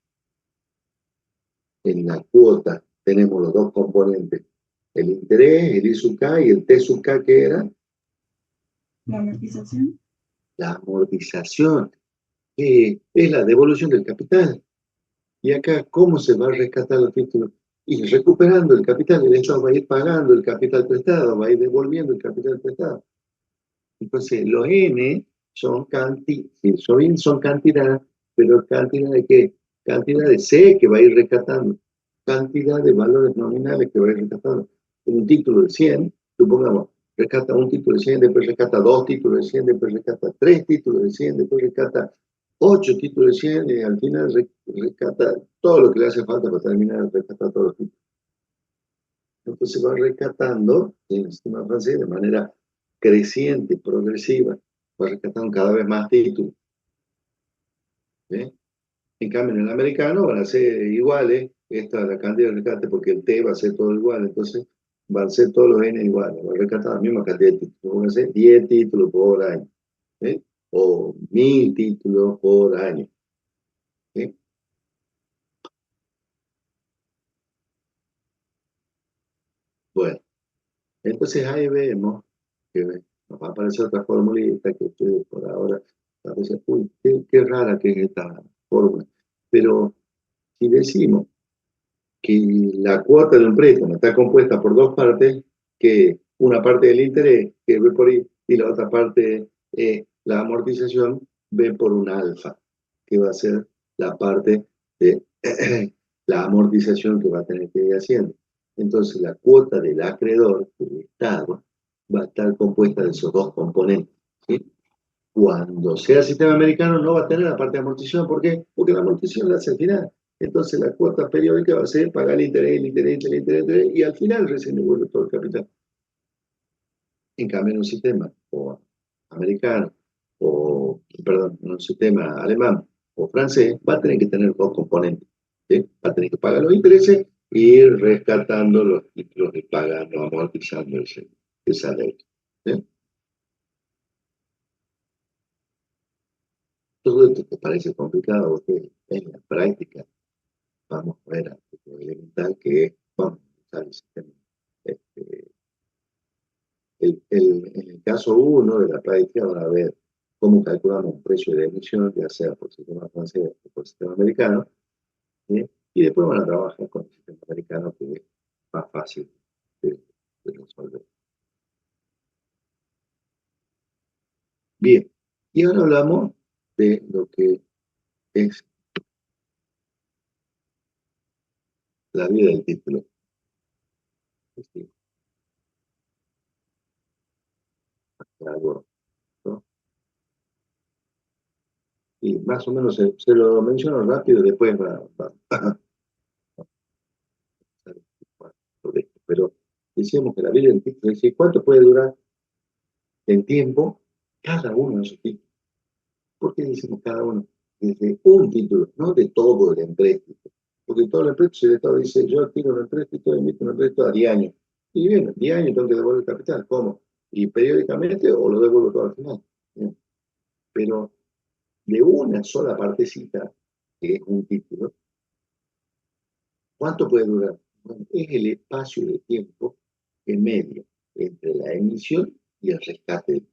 Speaker 1: En la cuota tenemos los dos componentes, el interés, el I sub K y el T sub K, ¿qué era?
Speaker 3: La amortización.
Speaker 1: La amortización, que es la devolución del capital. Y acá, ¿cómo se va a rescatar los títulos? Y recuperando el capital, el Estado va a ir pagando el capital prestado, va a ir devolviendo el capital prestado. Entonces, los N son cantidad, pero ¿cantidad de qué? Cantidad de C que va a ir rescatando, cantidad de valores nominales que va a ir rescatando. Un título de 100, supongamos, rescata un título de 100, después rescata 2 títulos de 100, después rescata 3 títulos de 100, después rescata 8 títulos de 100, y al final rescata todo lo que le hace falta para terminar de rescatar todos los títulos. Entonces va rescatando en el sistema francés de manera creciente, progresiva, va rescatando cada vez más títulos. ¿Eh? En cambio, en el americano van a ser iguales, esta es la cantidad de rescate, porque el T va a ser todo igual, entonces van a ser todos los N iguales, va a rescatar la misma cantidad de títulos, van a ser 10 títulos por año, ¿eh? O 1000 títulos por año. ¿Eh? Bueno, entonces ahí vemos que nos va a aparecer otra formulita que ustedes por ahora a veces, uy, qué rara que es esta fórmula. Pero si decimos que la cuota de un préstamo está compuesta por dos partes, que una parte del interés, que ve por I, y la otra parte, la amortización, ve por un alfa, que va a ser la parte de la amortización que va a tener que ir haciendo. Entonces, la cuota del acreedor, del Estado, va a estar compuesta de esos dos componentes. ¿Sí? Cuando sea el sistema americano, no va a tener la parte de amortización. ¿Por qué? Porque la amortización la hace al final. Entonces la cuota periódica va a ser pagar el interés, el interés, el interés, el interés, y al final recién devuelve todo el capital. En cambio, en un sistema o americano, o, perdón, en un sistema alemán o francés, va a tener que tener dos componentes. ¿Sí? Va a tener que pagar los intereses y ir rescatando los títulos y pagando, amortizando esa deuda. ¿Sí? Todo esto que parece complicado, porque en la práctica vamos a ver algo elemental que es, vamos a usar el sistema. Este, en el caso 1 de la práctica van a ver cómo calculamos un precio de emisión, ya sea por sistema francés o por sistema americano, ¿sí? Y después van a trabajar con el sistema americano, que es más fácil de resolver. Bien, y ahora hablamos de lo que es la vida del título. ¿Sí? Algo, ¿no? Y más o menos se lo menciono rápido, después va a sobre esto. Pero decíamos que la vida del título es decir, ¿cuánto puede durar en tiempo cada uno de esos títulos? ¿Por qué decimos cada uno? Desde un título, no de todo el empréstito. Porque todo el empréstito, si el Estado dice, yo tiro un empréstito, emito un empréstito a 10 años. Y bien, 10 años tengo que devolver el capital. ¿Cómo? Y periódicamente o lo devuelvo todo al final. Bien. Pero de una sola partecita, que es un título, ¿cuánto puede durar? Bueno, es el espacio de tiempo en medio entre la emisión y el rescate.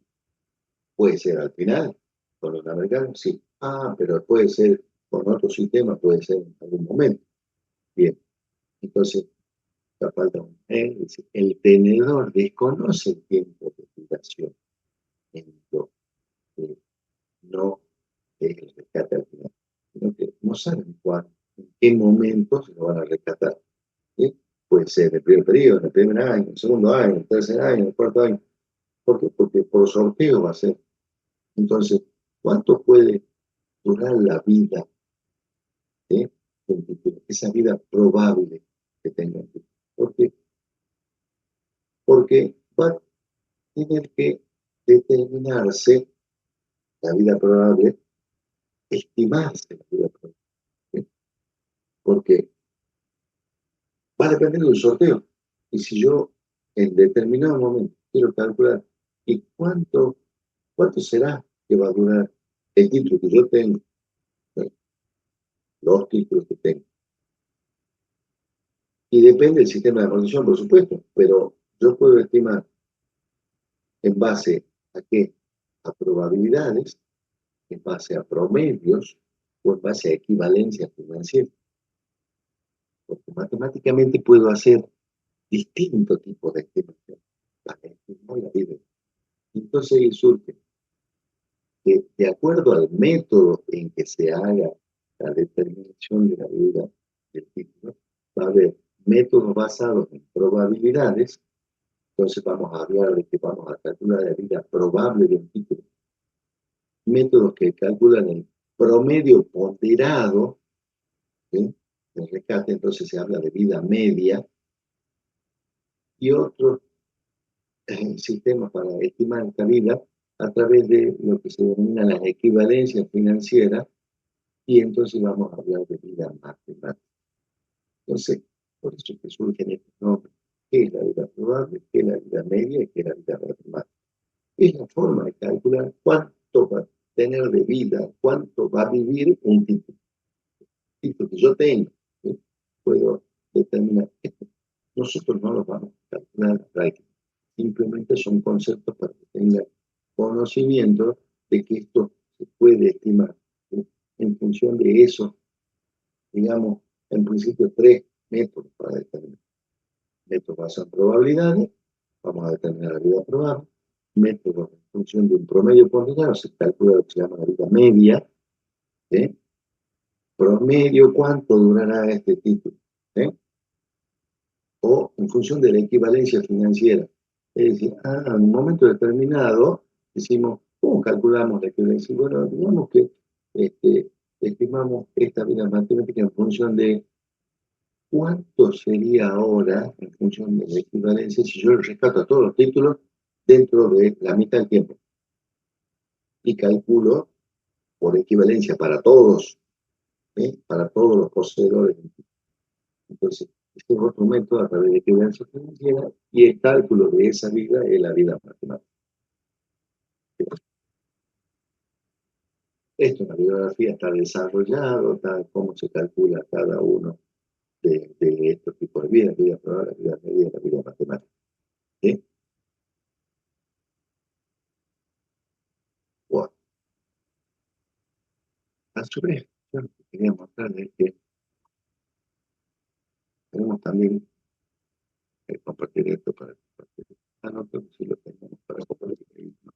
Speaker 1: Puede ser al final, con los americanos, sí. Ah, pero puede ser con otro sistema, puede ser en algún momento. Bien, entonces, la falta un es decir, el tenedor desconoce el tiempo de duración en lo que no es el rescate al final, sino que no saben cuándo, en qué momento se lo van a rescatar. ¿Sí? Puede ser en el primer periodo, en el primer año, en el segundo año, en el tercer año, en el cuarto año. ¿Por qué? Porque por sorteo va a ser. Entonces, ¿cuánto puede durar la vida? ¿Sí? Esa vida probable que tengan. ¿Por qué? Porque va a tener que determinarse la vida probable, estimarse la vida probable. ¿Sí? Porque va a depender del sorteo. Y si yo en determinado momento quiero calcular y cuánto será que va a durar el título que yo tengo, ¿sí? Los títulos que tengo. Y depende del sistema de amortización, por supuesto, pero yo puedo estimar en base a qué? A probabilidades, en base a promedios o en base a equivalencia financiera. Porque matemáticamente puedo hacer distintos tipos de estimación para estimar la vida. Entonces ahí surge que de acuerdo al método en que se haga la determinación de la vida del título, va a haber métodos basados en probabilidades. Entonces vamos a hablar de que vamos a calcular la vida probable de un título. Métodos que calculan el promedio ponderado, ¿sí? El rescate, entonces se habla de vida media, y otros sistemas para estimar esta vida a través de lo que se denomina las equivalencias financieras, y entonces vamos a hablar de vida matemática. Entonces, por eso que surgen estos nombres. ¿Qué es la vida probable? ¿Qué es la vida media? ¿Y qué es la vida matemática? Es la forma de calcular cuánto va a tener de vida, cuánto va a vivir un tipo. Tipo que yo tengo, ¿sí? Puedo determinar esto. Nosotros no lo vamos a calcular en la práctica. Simplemente son conceptos para que tengan conocimiento de que esto se puede estimar, ¿sí? En función de eso, digamos, en principio 3 métodos para determinar. Métodos basados en probabilidades, vamos a determinar la vida probable. Métodos en función de un promedio ponderado, se calcula lo que se llama la vida media, ¿sí? Promedio, ¿cuánto durará este título? ¿Sí? O en función de la equivalencia financiera. Es decir, en un momento determinado decimos, ¿cómo calculamos la equivalencia? Bueno, digamos que este, estimamos esta vida matemática en función de cuánto sería ahora, en función de la equivalencia, si yo rescato a todos los títulos dentro de la mitad del tiempo. Y calculo por equivalencia para todos, para todos los poseedores. Entonces, este es otro método a través de equivalencia financiera y el cálculo de esa vida es la vida matemática. Esto en la bibliografía está desarrollado, tal cómo se calcula cada uno de estos tipos de vidas, vida probable, vida media, la vida matemática. ¿Sí? Bueno, a su vez, yo lo que quería mostrarles es que tenemos también compartir esto para compartir. No creo que sí lo tenemos para compartir. ¿No?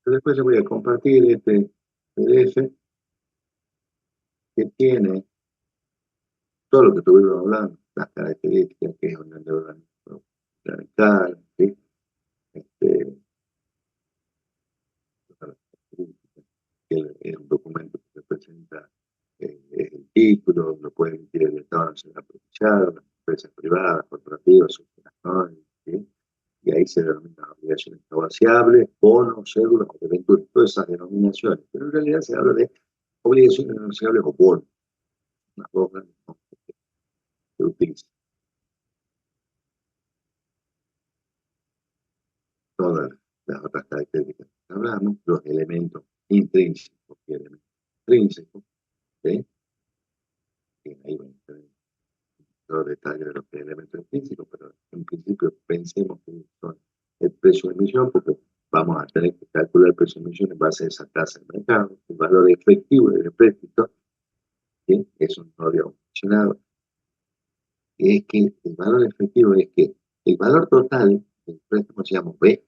Speaker 1: Después les voy a compartir este PDF que tiene todo lo que estuvimos hablando, las características que es un endeudamiento radical, ¿sí? El documento que representa es el título, lo puede emitir el Estado Nacional Provincial, las empresas privadas, corporativas, subnacionales, ¿sí? Y ahí se denominan obligaciones negociables, bonos, cédulas o debentures, todas esas denominaciones. Pero en realidad se habla de obligaciones negociables o bonos, las dos grandes que se utilizan. Todas las otras características que hablamos, los elementos intrínsecos y elementos extrínsecos, ¿sí? Y ahí van a tener los detalles de los elementos intrínsecos, pero en principio pensemos que son el precio de emisión, porque vamos a tener que calcular el precio de emisión en base a esa tasa de mercado, el valor efectivo del empréstito, ¿sí? Eso no lo habíamos mencionado, que es que el valor efectivo es que el valor total del préstamo se llama B,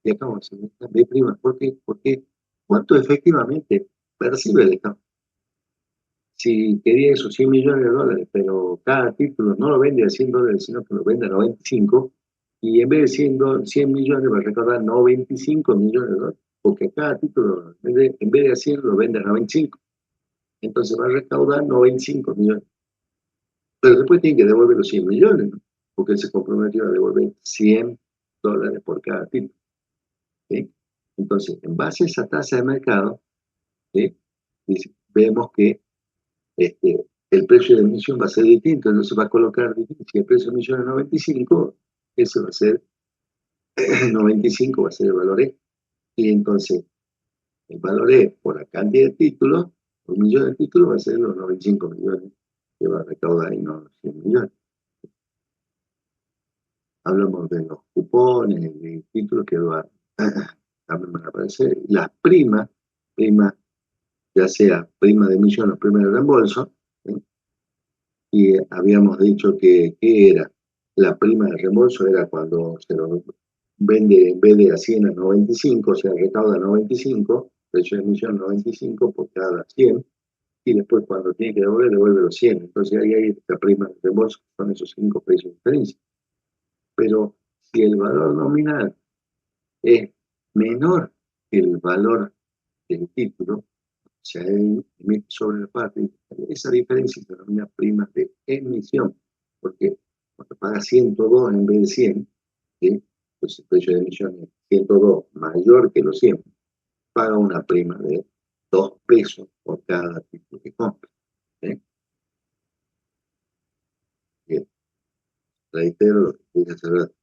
Speaker 1: y acá vamos a hacer B prima. ¿Por qué? Porque ¿cuánto efectivamente percibe el Estado? Si quería esos 100 millones de dólares, pero cada título no lo vende a 100 dólares, sino que lo vende a 95, y en vez de 100 millones va a recaudar 95 millones de dólares, porque cada título, en vez de a 100, lo vende a 95. Entonces va a recaudar 95 millones. Pero después tiene que devolver los 100 millones, ¿no? Porque él se comprometió a devolver 100 dólares por cada título. ¿Sí? Entonces, en base a esa tasa de mercado, ¿sí? Vemos que el precio de emisión va a ser distinto, entonces va a colocar, si el precio de emisión es 95, ese va a ser 95, va a ser el valor E. Y entonces, el valor E por la cantidad de títulos, por millón de títulos, va a ser los 95 millones que va a recaudar y no los 100 millones. Hablamos de los cupones, de títulos que también van a aparecer. Las primas, ya sea prima de emisión o prima de reembolso, ¿sí? Y habíamos dicho que era la prima de reembolso, era cuando se lo vende en vez de a 100 a 95, o sea, recauda 95, precio de emisión 95 por cada 100, y después cuando tiene que devolver, devuelve los 100. Entonces ahí hay esta prima de reembolso, son esos 5 precios de diferencia. Pero si el valor nominal es menor que el valor del título, se emite sobre el parte, esa diferencia se denomina prima de emisión, porque cuando paga 102 en vez de 100, ¿sí? Pues el precio de emisión es 102 mayor que los 100, paga una prima de 2 pesos por cada título que compra. ¿Sí? Bien, reitero lo que dije hace rato.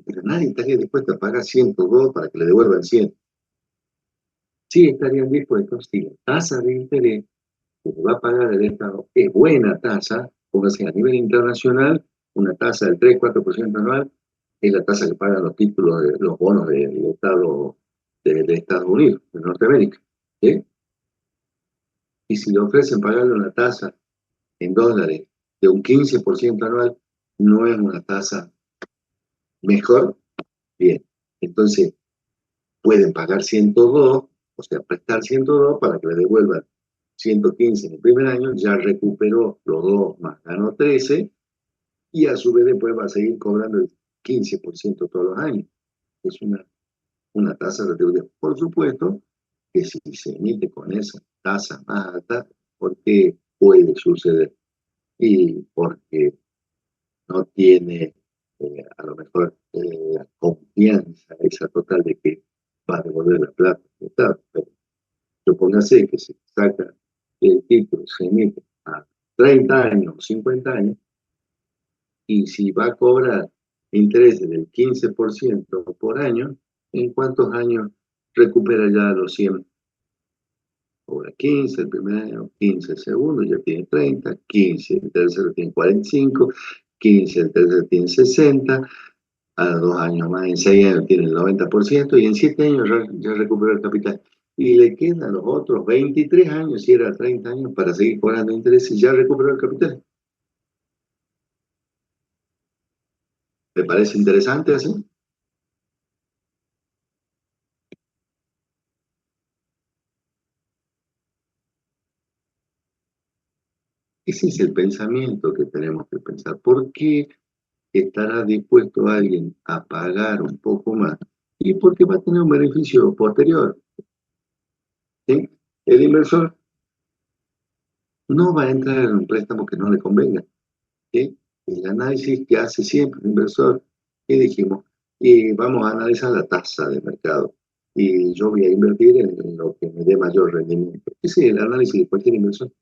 Speaker 1: Pero nadie estaría dispuesto a pagar 102 para que le devuelvan 100. sí estarían dispuestos si la tasa de interés que va a pagar el Estado es buena tasa, póngase a nivel internacional, una tasa del 3-4% anual, es la tasa que pagan los títulos de los bonos del Estado de Estados Unidos, de Norteamérica. ¿Sí? Y si le ofrecen pagarle una tasa en dólares de un 15% anual, no es una tasa mejor, bien. Entonces, pueden pagar 102, o sea, prestar 102 para que le devuelvan 115 en el primer año, ya recuperó los dos más, ganó 13, y a su vez después va a seguir cobrando el 15% todos los años. Es una tasa retributiva. Por supuesto que si se emite con esa tasa más alta, ¿por qué puede suceder? Y porque no tiene a lo mejor la confianza esa total de que va a devolver la plata al Estado. Pero supóngase que se saca el título, se emite a 30 años, 50 años, y si va a cobrar intereses del 15% por año, ¿en cuántos años recupera ya los 100? Cobra 15 el primer año, 15 el segundo, ya tiene 30, 15 el tercero tiene 45, 15 el tercero tiene 60, a 2 años más, en 6 años tiene el 90%, y en 7 años ya recuperó el capital. Y le quedan los otros 23 años, si era 30 años, para seguir cobrando intereses y ya recuperó el capital. ¿Le parece interesante así? Ese es el pensamiento que tenemos que pensar. ¿Por qué estará dispuesto alguien a pagar un poco más? Y porque va a tener un beneficio posterior. ¿Sí? El inversor no va a entrar en un préstamo que no le convenga. ¿Sí? El análisis que hace siempre el inversor, ¿qué dijimos? Y vamos a analizar la tasa de mercado. Y yo voy a invertir en lo que me dé mayor rendimiento. Ese es el análisis de cualquier inversor.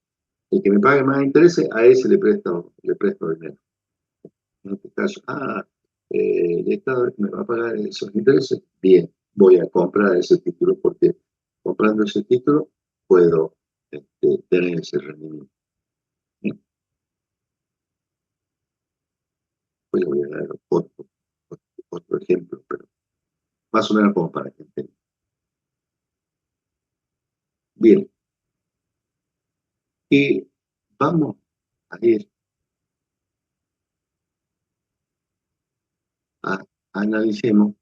Speaker 1: El que me pague más intereses, a ese le presto dinero. En este caso, el Estado me va a pagar esos intereses, bien, voy a comprar ese título porque comprando ese título puedo tener ese rendimiento. Bien, pues voy a dar otro ejemplo, pero más o menos como para que entiendan. Bien, y vamos a ir a analicemos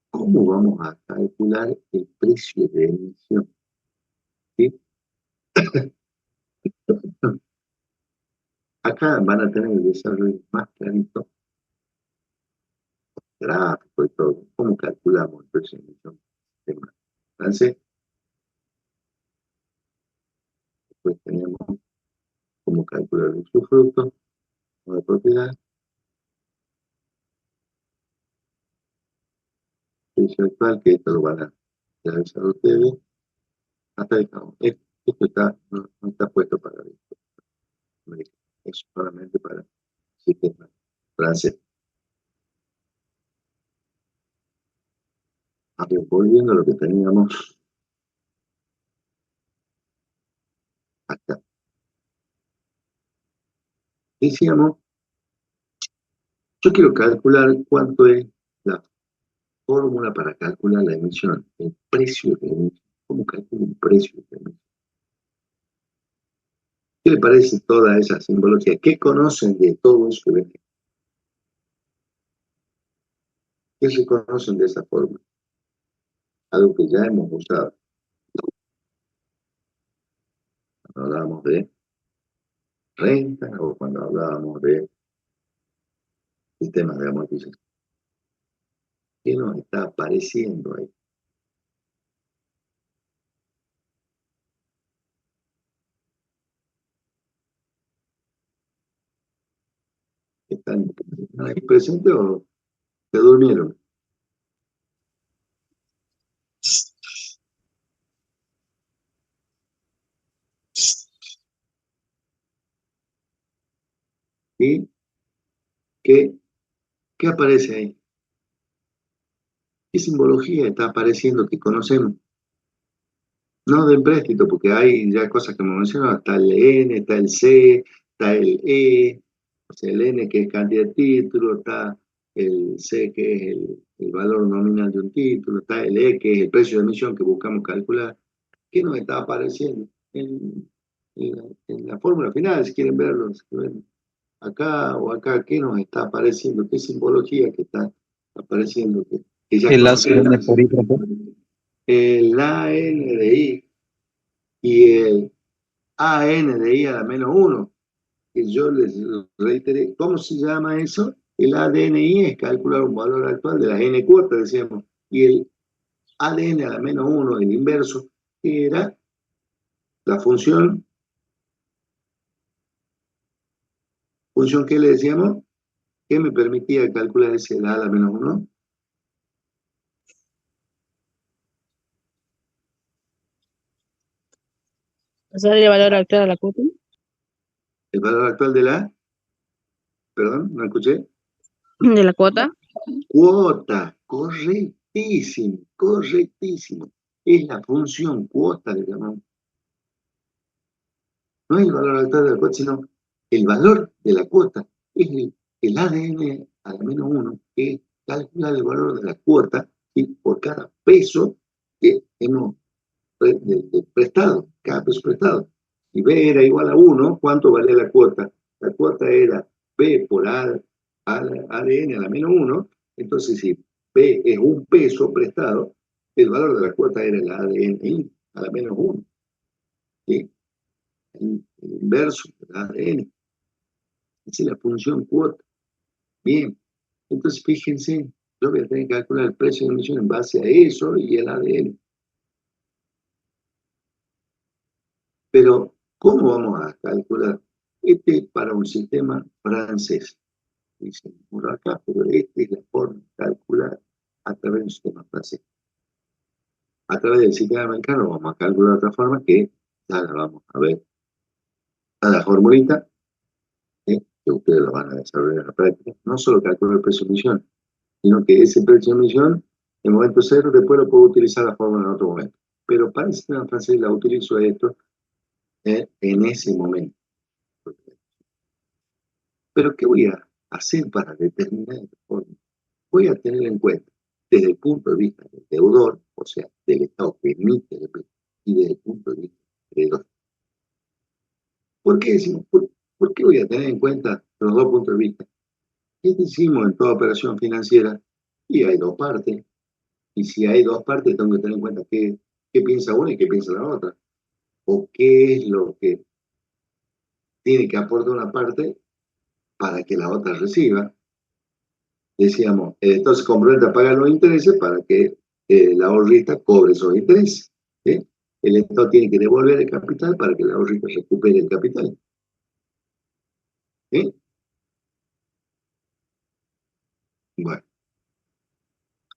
Speaker 1: cómo vamos a calcular el precio de emisión. ¿Sí? Acá van a tener el desarrollo más clarito, gráfico y todo. ¿Cómo calculamos el precio de emisión? Entonces, después tenemos cómo calcular el usufructo o la propiedad, precio actual, que esto lo van a realizar ustedes. Hasta ahí estamos. Esto no está puesto para esto. Es solamente para el sistema francés. A ver, volviendo a lo que teníamos acá. Decíamos, yo quiero calcular cuánto es la fórmula para calcular la emisión, el precio de emisión. ¿Cómo calculo un precio de emisión? ¿Qué le parece toda esa simbología? ¿Qué conocen de todo eso? ¿Qué se conocen de esa forma? Algo que ya hemos usado. Cuando hablábamos de renta o cuando hablábamos de sistemas de amortización. ¿Qué nos está apareciendo ahí? ¿Están ahí presentes o se durmieron? ¿Y qué aparece ahí? ¿Qué simbología está apareciendo que conocemos? No de empréstito, porque hay ya cosas que me mencionado, está el N, está el C, está el E, o sea, el N que es cantidad de título, está el C que es el valor nominal de un título, está el E que es el precio de emisión que buscamos calcular. ¿Qué nos está apareciendo en la fórmula final? Si quieren verlo, si ven acá o acá, ¿qué nos está apareciendo? ¿Qué simbología que está apareciendo que ya
Speaker 4: El ACN
Speaker 1: conocemos?
Speaker 4: por I por P.
Speaker 1: El AN de I y el AN de I a la -1, que yo les reiteré, ¿cómo se llama eso? El ADNI es calcular un valor actual de la N cuota, decíamos, y el ADN a la -1, el inverso, que era la función que le decíamos, que me permitía calcular ese A a la -1,
Speaker 2: Pasar el valor actual a la cuota.
Speaker 1: el valor actual de la, perdón, no escuché,
Speaker 2: De la cuota.
Speaker 1: cuota, correctísimo, correctísimo. Es la función cuota, le llamamos. No es el valor actual de la cuota, sino el valor de la cuota. Es el ADN a la -1, que calcula el valor de la cuota, ¿sí? Por cada peso que hemos prestado, cada peso prestado. Si B era igual a 1, ¿cuánto valía la cuota? La cuota era B por ADN a la -1, entonces si B es un peso prestado, el valor de la cuota era el ADN a la -1. ¿Sí? El inverso del ADN. Esa es la función cuota. Bien, entonces fíjense, yo voy a tener que calcular el precio de emisión en base a eso y el ADN. Pero, ¿cómo vamos a calcular? Este es para un sistema francés. Dicen por acá, pero esta es la forma de calcular a través de un sistema francés. A través del sistema americano vamos a calcular de otra forma que ya la vamos a ver. A la formulita, que ustedes lo van a desarrollar en la práctica, no solo calcular el precio de emisión, sino que ese precio de emisión, en momento cero, después lo puedo utilizar la fórmula en otro momento. Pero para el sistema francés la utilizo esto en ese momento. Pero ¿qué voy a hacer para determinar esta fórmula? Voy a tener en cuenta, desde el punto de vista del deudor, o sea, del Estado que emite el préstamo, y desde el punto de vista del acreedor. ¿Por qué decimos? ¿Por qué voy a tener en cuenta los dos puntos de vista? ¿Qué decimos en toda operación financiera? Y hay dos partes. Y si hay dos partes, tengo que tener en cuenta qué piensa una y qué piensa la otra. O qué es lo que tiene que aportar una parte para que la otra reciba. Decíamos, entonces se compromete a pagar los intereses para que el ahorrista cobre esos intereses. ¿Sí? El Estado tiene que devolver el capital para que el ahorrista recupere el capital. ¿Sí? Bueno,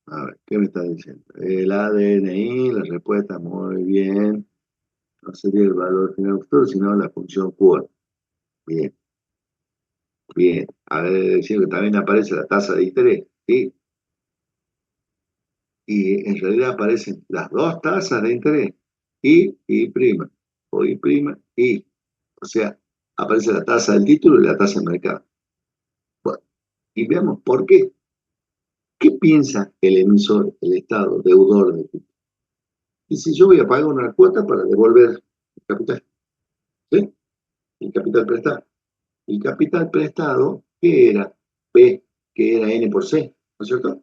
Speaker 1: a ver, ¿qué me está diciendo? El ADNI, la respuesta, muy bien. No sería el valor final futuro, sino la función cuota. Bien, bien. A ver, decir que también aparece la tasa de interés. ¿Sí? Y en realidad aparecen las dos tasas de interés, y prima, o y prima, y. O sea, aparece la tasa del título y la tasa del mercado. Bueno, y veamos por qué. ¿Qué piensa el emisor, el Estado, deudor de título? Dice, yo voy a pagar una cuota para devolver el capital. ¿Sí? El capital prestado. El capital prestado, ¿qué era? P, que era N por C, ¿no es cierto?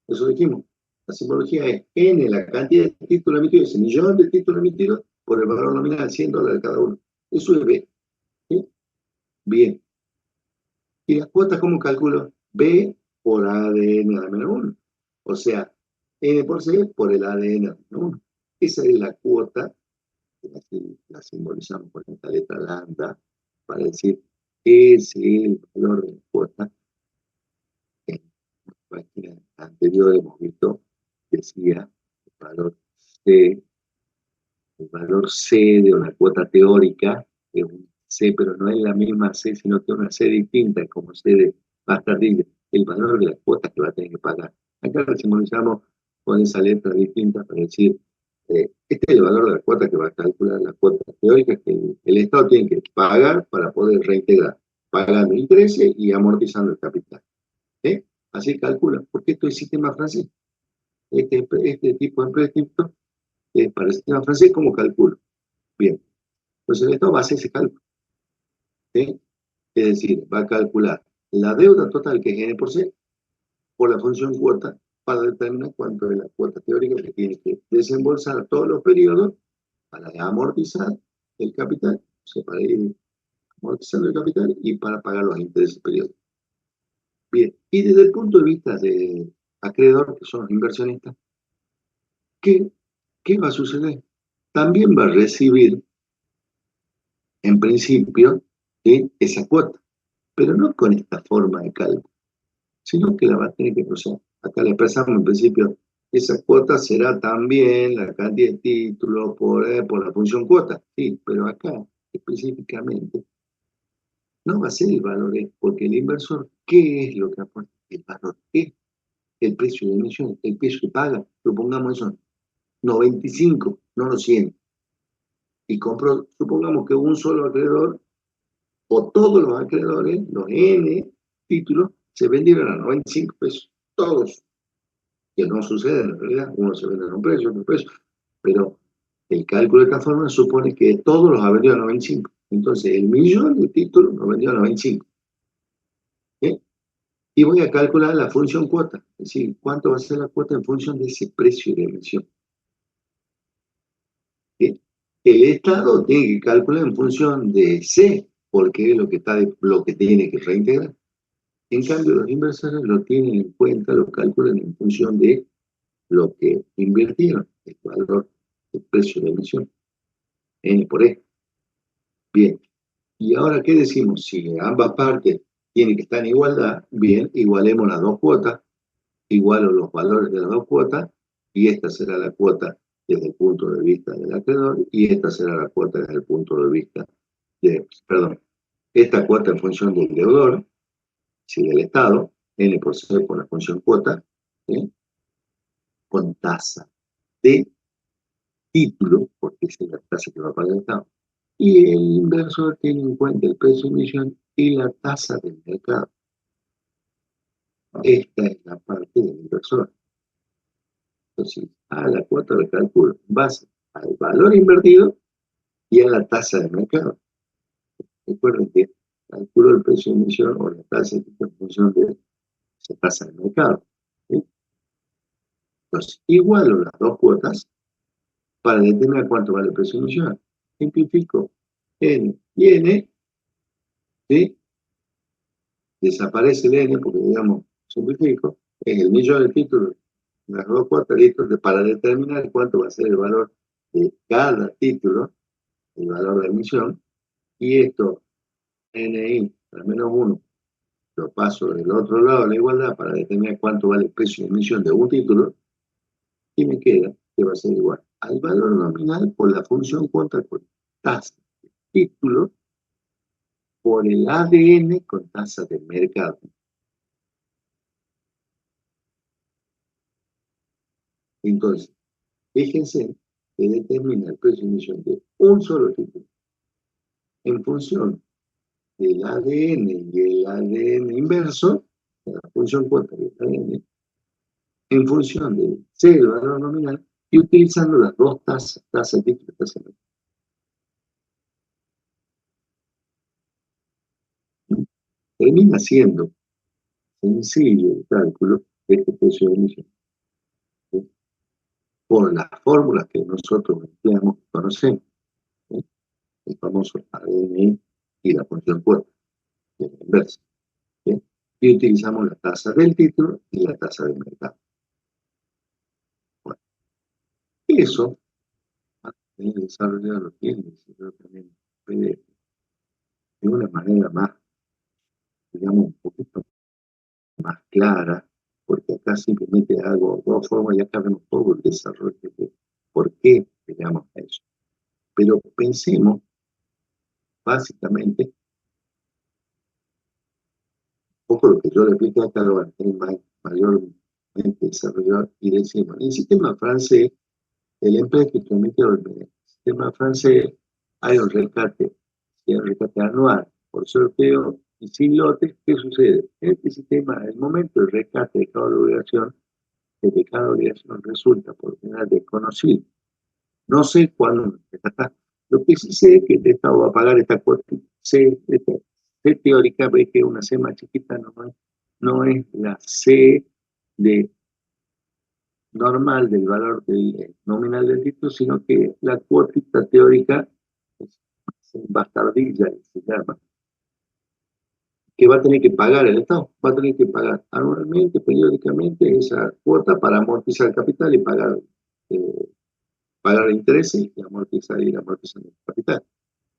Speaker 1: Eso dijimos. La simbología es N, la cantidad de títulos emitidos, ese millón de títulos emitidos por el valor nominal, $100 cada uno. Eso es B. ¿Sí? Bien. ¿Y las cuotas cómo calculo? B por ADN a la -1. O sea, N por C por el ADN a la -1. Esa es la cuota, que la simbolizamos con esta letra lambda, para decir ese es el valor de la cuota. En la página anterior hemos visto, decía, C, el valor C de una cuota teórica es un C, pero no es la misma C, sino que es una C distinta, es como C de más tardía, el valor de las cuotas que va a tener que pagar. Acá lo simbolizamos con esa letra distinta para decir Este es el valor de la cuota que va a calcular la cuota teórica que el Estado tiene que pagar para poder reintegrar, pagando intereses y amortizando el capital. ¿Eh? Así calcula, porque esto es sistema francés. Este tipo de empréstimo para el sistema francés, ¿cómo calculo? Bien, pues el Estado va a hacer ese cálculo. ¿Sí? Es decir, va a calcular la deuda total que es N por C por la función cuota para determinar cuánto es la cuota teórica que tiene que desembolsar a todos los periodos para amortizar el capital, o sea, para ir amortizando el capital y para pagar los intereses periódicos. Bien, y desde el punto de vista de acreedor, que son los inversionistas, ¿qué, qué va a suceder? También va a recibir, en principio, ¿sí?, esa cuota, pero no con esta forma de cálculo, sino que la va a tener que procesar. Acá le expresamos en principio, esa cuota será también la cantidad de títulos por la función cuota, sí, pero acá específicamente no va a ser el valor, porque el inversor, ¿qué es lo que aporta? El valor, ¿qué es? El precio de emisión, el precio que paga, supongamos eso, 95, no los 100. Y compró, supongamos que un solo acreedor, o todos los acreedores, los N títulos, se vendieron a 95 pesos, todos. Que no sucede en la realidad, uno se vende a un precio, otro precio, pero el cálculo de esta forma supone que todos los ha vendido a 95. Entonces, el millón de títulos los vendió a 95. ¿Sí? Y voy a calcular la función cuota, es decir, cuánto va a ser la cuota en función de ese precio de emisión. ¿Sí? El Estado tiene que calcular en función de C, porque es lo que tiene que reintegrar. En cambio, los inversores lo tienen en cuenta, lo calculan en función de lo que invirtieron, el valor, el precio de emisión, N por E. Bien, y ahora, ¿qué decimos? Si ambas partes tienen que estar en igualdad, bien, igualemos las dos cuotas, igualo los valores de las dos cuotas, y esta será la cuota desde el punto de vista del acreedor, y esta será la cuota desde el punto de vista perdón, esta cuota en función del deudor, si del Estado, N por C por la función cuota, ¿sí?, con tasa de título, porque esa es la tasa que va a pagar el Estado, y el inversor tiene en cuenta el precio de emisión y la tasa del mercado. Esta es la parte del inversor. Entonces, a la cuota de cálculo base al valor invertido y a la tasa de mercado. Recuerden que calculo el precio de emisión o la tasa en función de esa tasa de mercado. ¿Sí? Entonces, igualo las dos cuotas para determinar cuánto vale el precio de emisión. Simplifico N y N, ¿sí? Desaparece el N porque, digamos, simplifico, es el millón de títulos, las dos cuotas, listo, para determinar cuánto va a ser el valor de cada título, el valor de emisión, y esto, NI, al menos uno, lo paso del otro lado de la igualdad para determinar cuánto vale el precio de emisión de un título, y me queda que va a ser igual al valor nominal por la función cuota con tasa de título por el ADN con tasa de mercado. Entonces, fíjense que determina el precio de emisión de un solo título en función del ADN y el ADN inverso, de la función cuota del ADN, en función del C, el valor nominal, y utilizando las dos tasas, tasa de título y tasa de mercado. Termina siendo sencillo el cálculo de este precio de emisión, ¿sí?, por las fórmulas que nosotros empleamos, conocemos, ¿sí?, el famoso ADN y la función cuota, que es la inversa, ¿sí?, y utilizamos la tasa del título y la tasa del mercado. Bueno, eso, el desarrollador lo tiene, yo también puede, de una manera más, digamos, un poquito más clara, porque acá simplemente hago dos formas y acá vemos todo el desarrollo de por qué llegamos a eso. Pero pensemos, básicamente, un poco lo que yo le explico acá lo van a tener mayormente desarrollado y decimos, el sistema francés el empréstito emitido en el sistema francés, hay un rescate, si hay un rescate anual por sorteo y sin lotes. ¿Qué sucede? En este sistema, el momento del rescate de cada obligación, de cada obligación resulta por general desconocido. No sé cuándo está. Lo que sí sé es que el Estado va a pagar esta cuota. C teórica ve que una C más chiquita no es la C de normal del valor del, nominal del título, sino que la cuotita teórica es bastardilla, se llama, que va a tener que pagar el Estado, va a tener que pagar anualmente, periódicamente, esa cuota para amortizar el capital y pagar intereses y amortizar el capital.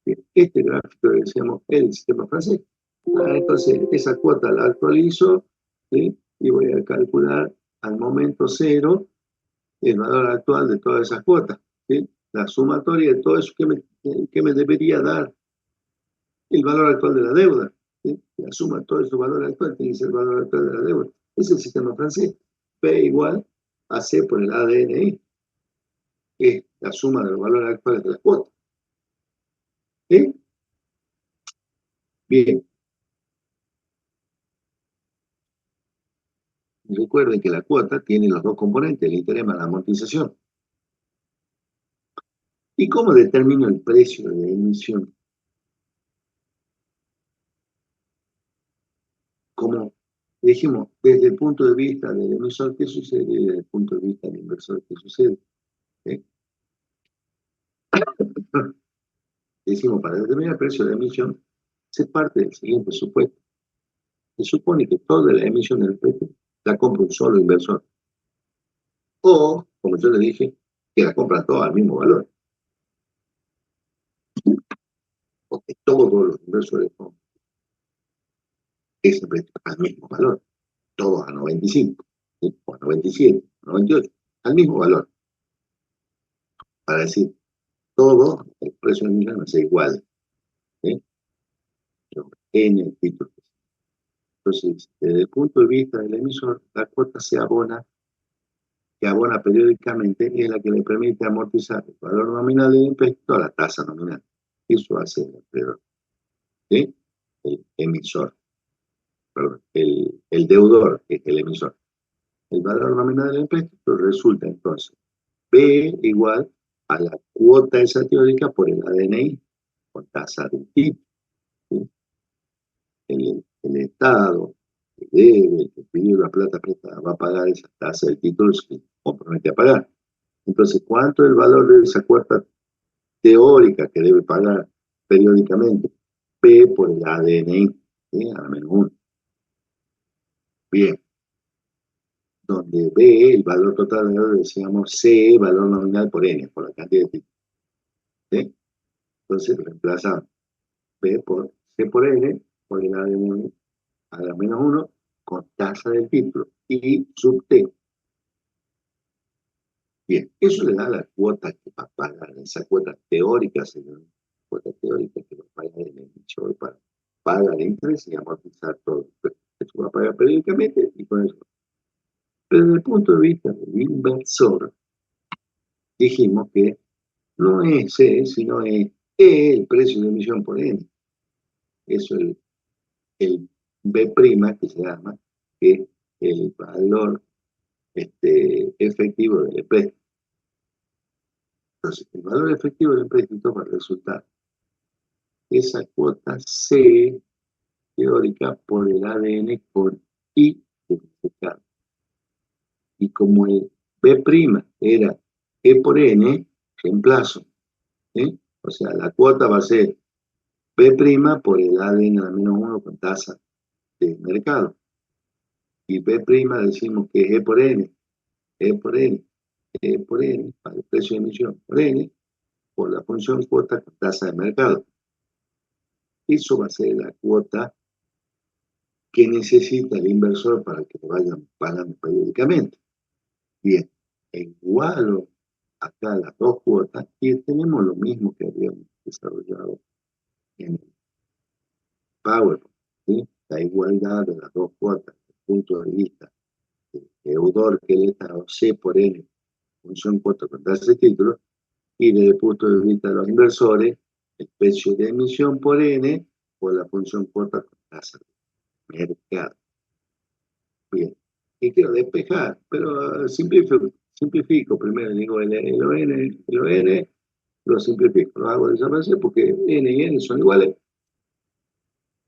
Speaker 1: Bien, este gráfico que decíamos el sistema francés. Entonces, esa cuota la actualizo, ¿sí? Y voy a calcular al momento cero el valor actual de todas esas cuotas, ¿sí? La sumatoria de todo eso que me debería dar el valor actual de la deuda, ¿sí? La suma de todo ese valor actual tiene que ser el valor actual de la deuda. Es el sistema francés. P igual a C por el ADNI, que es la suma de los valores actuales de las cuotas. ¿Sí? Bien. Y recuerden que la cuota tiene los dos componentes, el interés más la amortización. ¿Y cómo determino el precio de emisión? Como dijimos, desde el punto de vista del emisor, ¿qué sucede? Y desde el punto de vista del inversor, ¿qué sucede? Decimos, para determinar el precio de emisión, se parte del siguiente supuesto. Se supone que toda la emisión del precio la compra un solo inversor. O, como yo le dije, que la compran todos al mismo valor. Porque todos los inversores compran ese precio al mismo valor. Todos a 95, ¿sí? O a 97, a 98, al mismo valor. Para decir, todo el precio de emisión es igual. ¿Sí? En el título. Entonces, desde el punto de vista del emisor, la cuota que abona periódicamente, es la que le permite amortizar el valor nominal del impuesto a la tasa nominal. Eso hace el empleador, ¿sí? El emisor, perdón, el deudor, que es el emisor. El valor nominal del impuesto resulta entonces B igual a la cuota esa teórica por el ADNI, con tasa del tipo. ¿Sí? El Estado que debe, el que pidió la plata prestada, va a pagar esa tasa del título que compromete a pagar. Entonces, ¿cuánto es el valor de esa cuota teórica que debe pagar periódicamente? P por el ADNI, ¿sí? A la menos 1. Bien, donde B, el valor total de la deuda, decíamos C, valor nominal por N, por la cantidad de títulos. ¿Sí? Entonces, reemplazamos B por C por N, por el ADNI a la menos 1, con tasa del título, y sub T. Bien, eso le da la cuota que va a pagar, esa cuota teórica, señor, cuota teórica que va a pagar el emisor para pagar interés y amortizar todo. Eso va a pagar periódicamente y con eso. Pero desde el punto de vista del inversor, dijimos que no es C, sino es el precio de emisión por N. Eso es el B' que se llama, que es el valor efectivo del empréstito. Entonces, el valor efectivo del empréstito va a resultar esa cuota C teórica por el ADN con I multiplicado. Y como el B' era E por N, reemplazo. ¿Sí? O sea, la cuota va a ser B' por el ADN a la menos 1 con tasa de mercado. Y B' decimos que es E por N, E por N, E por N, para el precio de emisión por N, por la función cuota con tasa de mercado. Eso va a ser la cuota que necesita el inversor para que lo vayan pagando periódicamente. Bien, igualo acá las dos cuotas y tenemos lo mismo que habíamos desarrollado en el PowerPoint, ¿sí? La igualdad de las dos cuotas desde el punto de vista del deudor que el Estado C por N función cuota con tasa de título, y desde el punto de vista de los inversores, el precio de emisión por N o la función cuota con tasa de mercado. Bien, y quiero despejar, pero simplifico primero, digo el ON, lo simplifico, lo hago desaparecer porque N y N son iguales.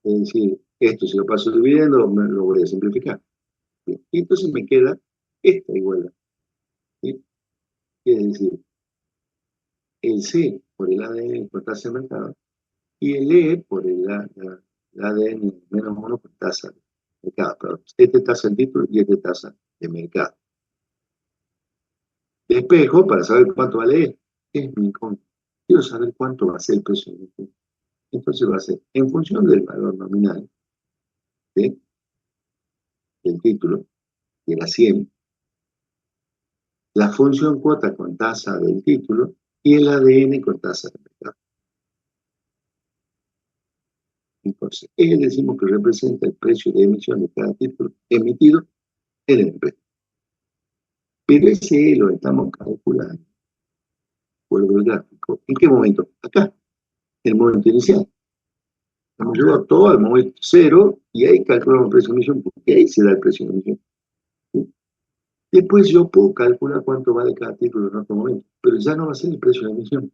Speaker 1: Es decir, esto si lo paso dividiendo, lo voy a simplificar. Bien, y entonces me queda esta igualdad. ¿Sí? Es decir, el C por el ADN por tasa de mercado y el E por el ADN menos 1 por tasa de mercado. Pero este tasa de título y este tasa de mercado. Despejo para saber cuánto vale E. Es mi incógnita. Quiero saber cuánto va a ser el precio de emisión. Entonces va a ser en función del valor nominal del título, que era 100, la función cuota con tasa del título y el ADN con tasa de mercado. Entonces, decimos que representa el precio de emisión de cada título emitido en el empresa. Pero ese lo estamos calculando, vuelvo al gráfico. ¿En qué momento? Acá, en el momento inicial. Hemos llevado todo al momento cero y ahí calculamos el precio de emisión, porque ahí se da el precio de emisión. ¿Sí? Después yo puedo calcular cuánto vale cada título en otro momento, pero ya no va a ser el precio de emisión.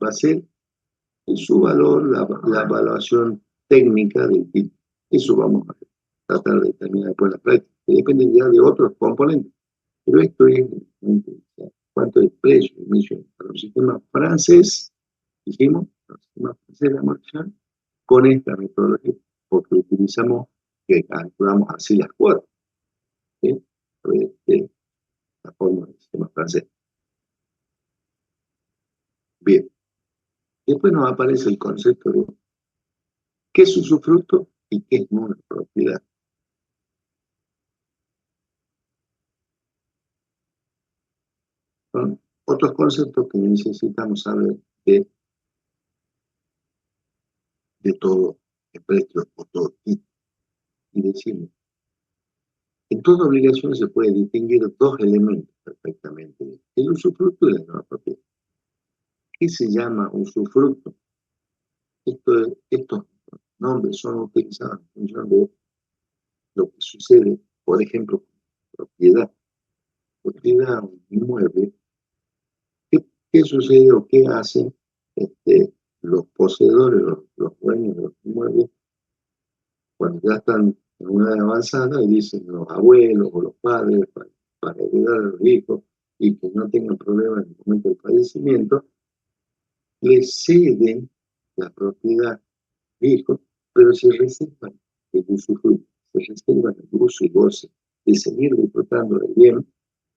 Speaker 1: Va a ser su valor, la evaluación técnica del título. Eso vamos a tratar de determinar después en la práctica, que depende ya de otros componentes. Pero esto es cuánto es el precio de emisión para un sistema francés, dijimos, el sistema francés de amortización, con esta metodología, porque utilizamos, que calculamos así las cuotas, ¿sí? La forma del sistema francés. Bien, después nos aparece el concepto de qué es usufructo y qué es una propiedad. Son otros conceptos que necesitamos saber de todo el precio o todo tipo. Y decimos, en toda obligación se puede distinguir dos elementos perfectamente, el usufructo y la nueva propiedad. ¿Qué se llama usufructo? Estos nombres son utilizados en función de lo que sucede, por ejemplo, propiedad. Propiedad, un inmueble. ¿Qué sucede o qué hacen los poseedores, los dueños de los inmuebles, cuando ya están en una edad avanzada y dicen los abuelos o los padres para heredar a los hijos y que no tengan problemas en el momento del fallecimiento, les ceden la propiedad al hijo, pero se reservan el usufructo, se reservan el uso y goce de seguir disfrutando del bien,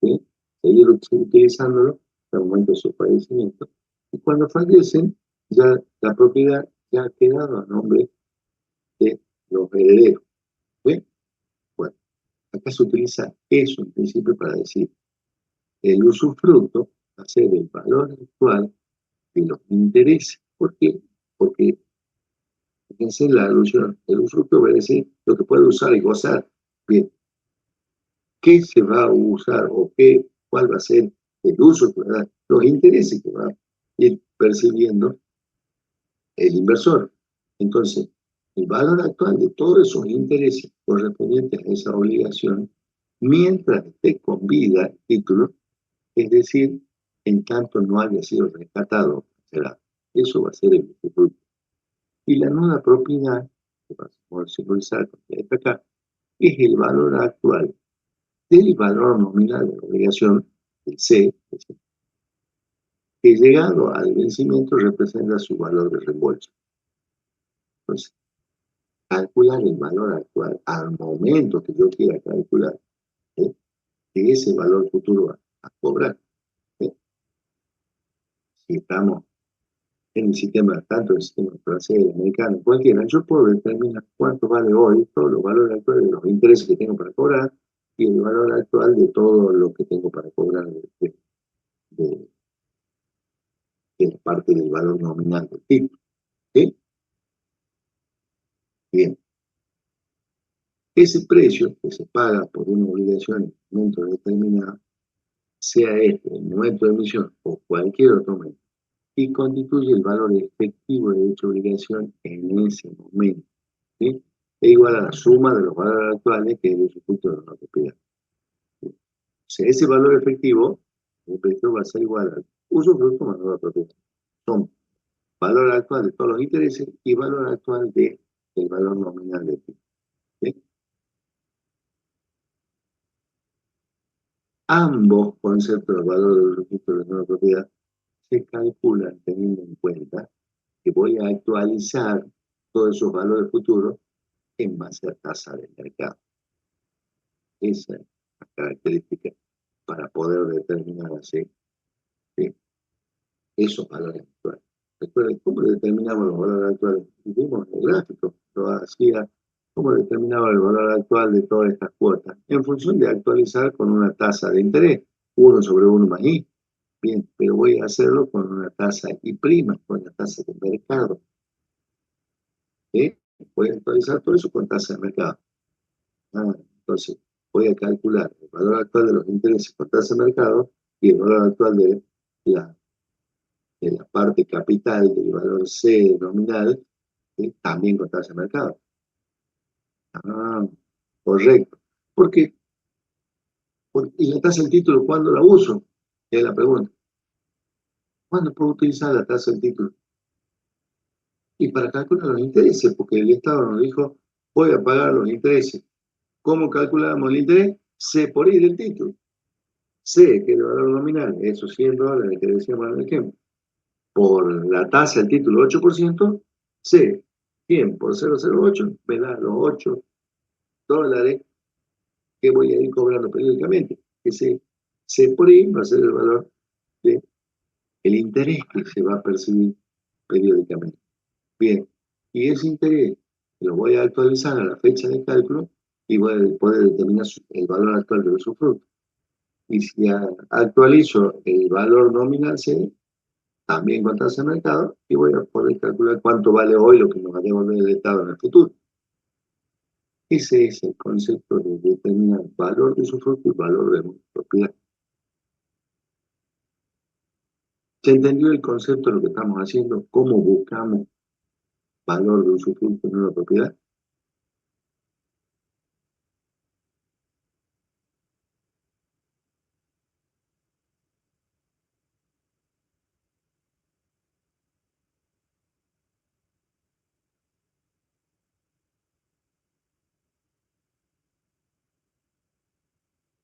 Speaker 1: ¿sí? Seguir utilizándolo hasta el momento de su fallecimiento. Y cuando fallecen, ya la propiedad ya ha quedado a nombre de los herederos. ¿Sí? Bueno, acá se utiliza eso en principio para decir el usufructo va a ser el valor actual de los intereses. ¿Por qué? Porque fíjense la alusión, el usufructo va a decir lo que puede usar y gozar. Bien, ¿qué se va a usar o cuál va a ser el uso que va a dar? Los intereses que va a ir percibiendo el inversor. Entonces, el valor actual de todos esos intereses correspondientes a esa obligación, mientras esté con vida el título, es decir, en tanto no haya sido rescatado, será. Eso va a ser el usufructo. Y la nueva propiedad, que vamos a simbolizar acá, es el valor actual del valor nominal de la obligación, el C, que llegado al vencimiento representa su valor de reembolso. Entonces, calcular el valor actual al momento que yo quiera calcular, ¿sí? De ese valor futuro a cobrar. ¿Sí? Si estamos en el sistema, tanto el sistema francés, americano, cualquiera, yo puedo determinar cuánto vale hoy todos los valores actuales de los intereses que tengo para cobrar y el valor actual de todo lo que tengo para cobrar de la parte del valor nominal del título. ¿Sí? Bien. Ese precio que se paga por una obligación en un momento determinado sea este el momento de emisión o cualquier otro momento, y constituye el valor efectivo de dicha obligación en ese momento, ¿sí? Es igual a la suma de los valores actuales que es el usufructo de la propiedad. ¿Sí? O sea, ese valor efectivo, el precio va a ser igual al usufructo más la propiedad. Son valor actual de todos los intereses y valor actual del valor nominal del tipo. ¿Sí? Ambos conceptos del valor del usufructo de la nueva propiedad se calculan teniendo en cuenta que voy a actualizar todos esos valores futuros en base a tasa de mercado. Esa es la característica para poder determinar así, ¿sí? Esos valores actuales. Recuerden, ¿cómo determinamos los valores actuales? Vimos en el gráfico, lo hacía, ¿cómo determinaba el valor actual de todas estas cuotas? En función de actualizar con una tasa de interés, 1 sobre 1 más I. Bien, pero voy a hacerlo con una tasa I', con la tasa de mercado. ¿Sí? Voy a actualizar todo eso con tasa de mercado. Entonces, voy a calcular el valor actual de los intereses con tasa de mercado y el valor actual de la parte capital del valor C nominal, también con tasa de mercado. Correcto. ¿Por qué? ¿Y la tasa del título cuándo la uso? Es la pregunta. ¿Cuándo puedo utilizar la tasa del título? Y para calcular los intereses, porque el Estado nos dijo, voy a pagar los intereses. ¿Cómo calculamos el interés? C por I del título. C, que es el valor nominal, esos $100 que decíamos en el ejemplo, por la tasa del título 8%, C, 100 por 0,08, me da los $8 que voy a ir cobrando periódicamente. Ese C por I va a ser el valor del interés que se va a percibir periódicamente. Bien, y ese interés lo voy a actualizar a la fecha de cálculo y voy a poder determinar el valor actual del usufructo. Y si actualizo el valor nominal C, también con tasa de mercado, y voy a poder calcular cuánto vale hoy lo que nos va a devolver el Estado en el futuro. Ese es el concepto de determinar valor de usufructo y valor de propiedad. ¿Se entendió el concepto de lo que estamos haciendo? ¿Cómo buscamos valor de usufructo en una propiedad?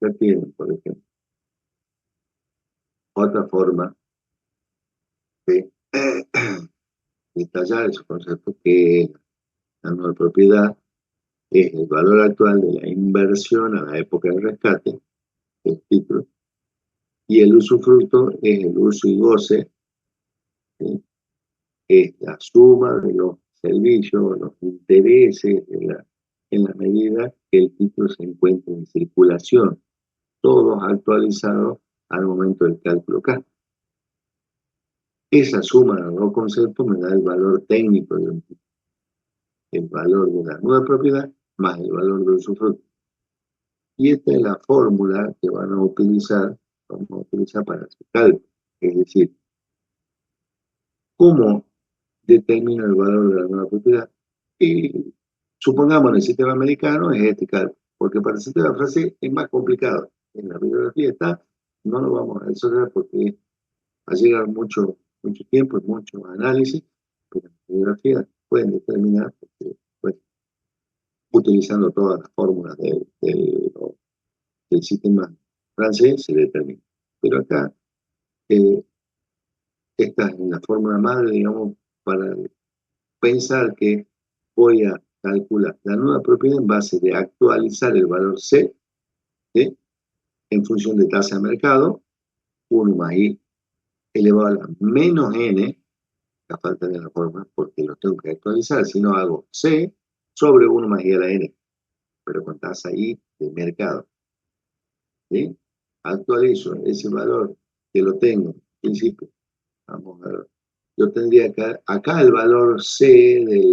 Speaker 1: Ya tienen, por ejemplo, otra forma de detallar ese concepto que la nueva propiedad es el valor actual de la inversión a la época del rescate, el título, y el usufructo es el uso y goce, ¿sí? Es la suma de los servicios, los intereses en la medida que el título se encuentra en circulación, todos actualizados al momento del cálculo K. Esa suma de los dos conceptos me da el valor técnico de un título, el valor de la nueva propiedad más el valor del usufructo. Y esta es la fórmula que vamos a utilizar para hacer cálculo. Es decir, ¿cómo determina el valor de la nueva propiedad? Y supongamos en el sistema americano es este cálculo, porque para el sistema francés es más complicado. En la bibliografía está, no lo vamos a resolver porque va a llegar mucho tiempo y mucho análisis, pero en la bibliografía pueden determinar, porque, pues, utilizando todas las fórmulas del sistema francés se determina. Pero acá, esta es la fórmula madre, digamos, para pensar que voy a calcular la nueva propiedad en base de actualizar el valor C, ¿sí? En función de tasa de mercado, 1 más I elevado a la menos N, la falta de la forma, porque lo tengo que actualizar, si no hago C sobre 1 más I a la N, pero con tasa I de mercado. ¿Sí? Actualizo ese valor que lo tengo, en principio, vamos a ver. Yo tendría acá el valor C de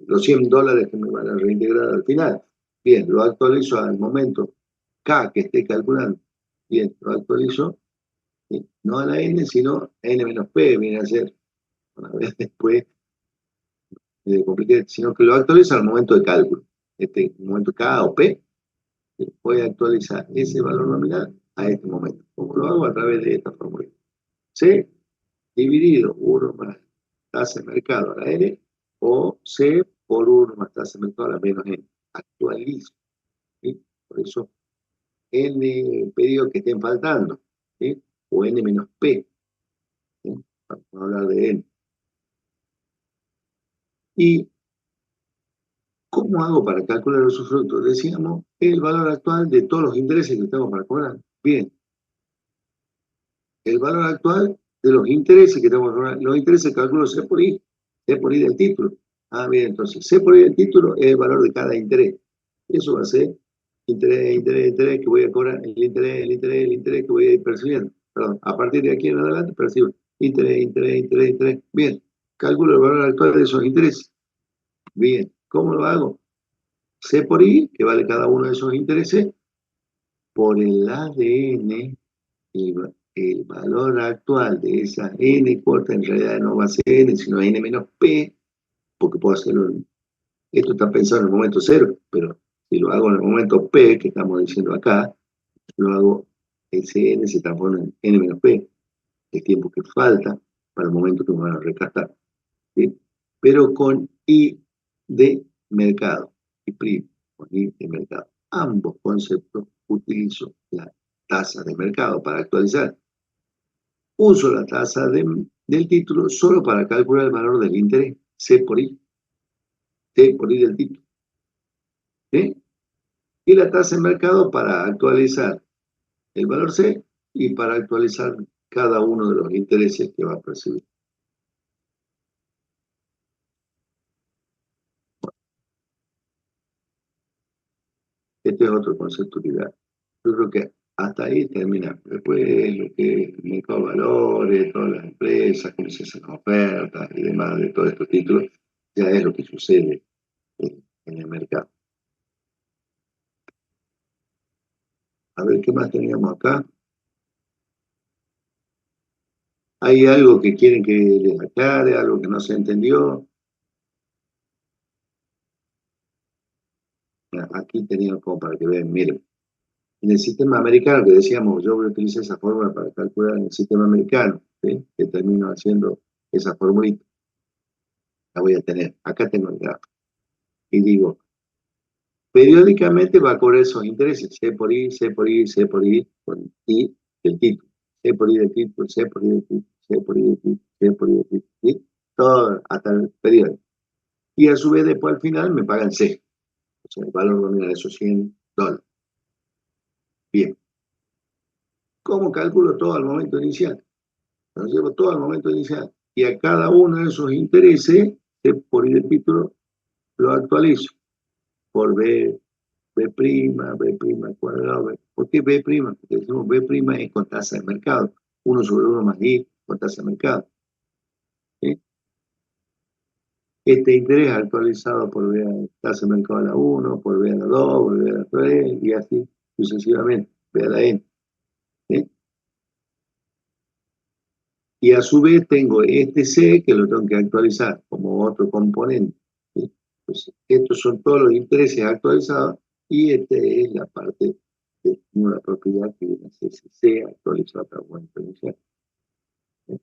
Speaker 1: los $100 que me van a reintegrar al final. Bien, lo actualizo al momento K que esté calculando. Bien, lo actualizo, ¿sí? No a la n, sino a n menos p, viene a ser, una vez después, compliqué, sino que lo actualizo al momento de cálculo. Este momento K o P, voy a actualizar ese valor nominal a este momento. ¿Cómo lo hago? A través de esta fórmula. C dividido 1 más tasa de mercado a la N, o C por 1 más tasa de mercado a la menos N. Actualizo, ¿sí? Por eso N pedidos que estén faltando, ¿sí? O N menos P, ¿sí? Vamos a hablar de N. ¿Y cómo hago para calcular los usufructos? Decíamos el valor actual de todos los intereses que tengo para cobrar. Bien, el valor actual de los intereses que tengo para cobrar. Los intereses calculo C por I del título. Ah, bien, entonces C por I del título es el valor de cada interés. Eso va a ser interés que voy a cobrar, el interés que voy a ir percibiendo. Perdón, a partir de aquí en adelante percibo interés. Bien, calculo el valor actual de esos intereses. Bien, ¿cómo lo hago? C por I, que vale cada uno de esos intereses, por el ADN, el valor actual de esa N cuota en realidad no va a ser N, sino N menos P, porque puedo hacerlo, esto está pensado en el momento cero, pero si lo hago en el momento P, que estamos diciendo acá, lo hago, ese N se transforma en N menos P, el tiempo que falta para el momento que me van a rescatar, ¿sí? Pero con I de mercado, y primo, con I de mercado. Ambos conceptos utilizo la tasa de mercado para actualizar. Uso la tasa del título solo para calcular el valor del interés, C por I del título, ¿sí? Y la tasa de mercado para actualizar el valor C y para actualizar cada uno de los intereses que va a percibir. Este es otro concepto que ya, yo creo que hasta ahí termina. Después lo que es el mercado de valores, todas las empresas, cómo se hacen las ofertas y demás de todos estos títulos, ya es lo que sucede en el mercado. A ver, ¿qué más teníamos acá? ¿Hay algo que quieren que les aclare, algo que no se entendió? Aquí teníamos como para que vean, miren. En el sistema americano, que decíamos, yo voy a utilizar esa fórmula para calcular en el sistema americano, ¿sí? Que termino haciendo esa formulita. La voy a tener. Acá tengo el gráfico. Y digo, periódicamente va a cobrar esos intereses, C por I, C por I, C por I, con I del título. C por I del título, C por I del título, C por I del título, C por I del título, ¿sí? Todo hasta el periodo. Y a su vez, después al final me pagan C. O sea, el valor nominal de esos $100. Bien. ¿Cómo calculo todo al momento inicial? Lo llevo todo al momento inicial. Y a cada uno de esos intereses, por ir el título, lo actualizo. Por B prima, B prima al cuadrado. ¿Por qué B prima? Porque decimos B prima es con tasa de mercado. 1 sobre 1 más I con tasa de mercado. ¿Sí? Este interés actualizado por B a tasa de mercado a la 1, por B a la 2, por B a la 3, y así sucesivamente. B a la N. ¿Sí? Y a su vez tengo este C que lo tengo que actualizar como otro componente, ¿sí? Entonces, estos son todos los intereses actualizados y esta es la parte de una propiedad que viene a ser C actualizado para momento inicial. ¿Sí?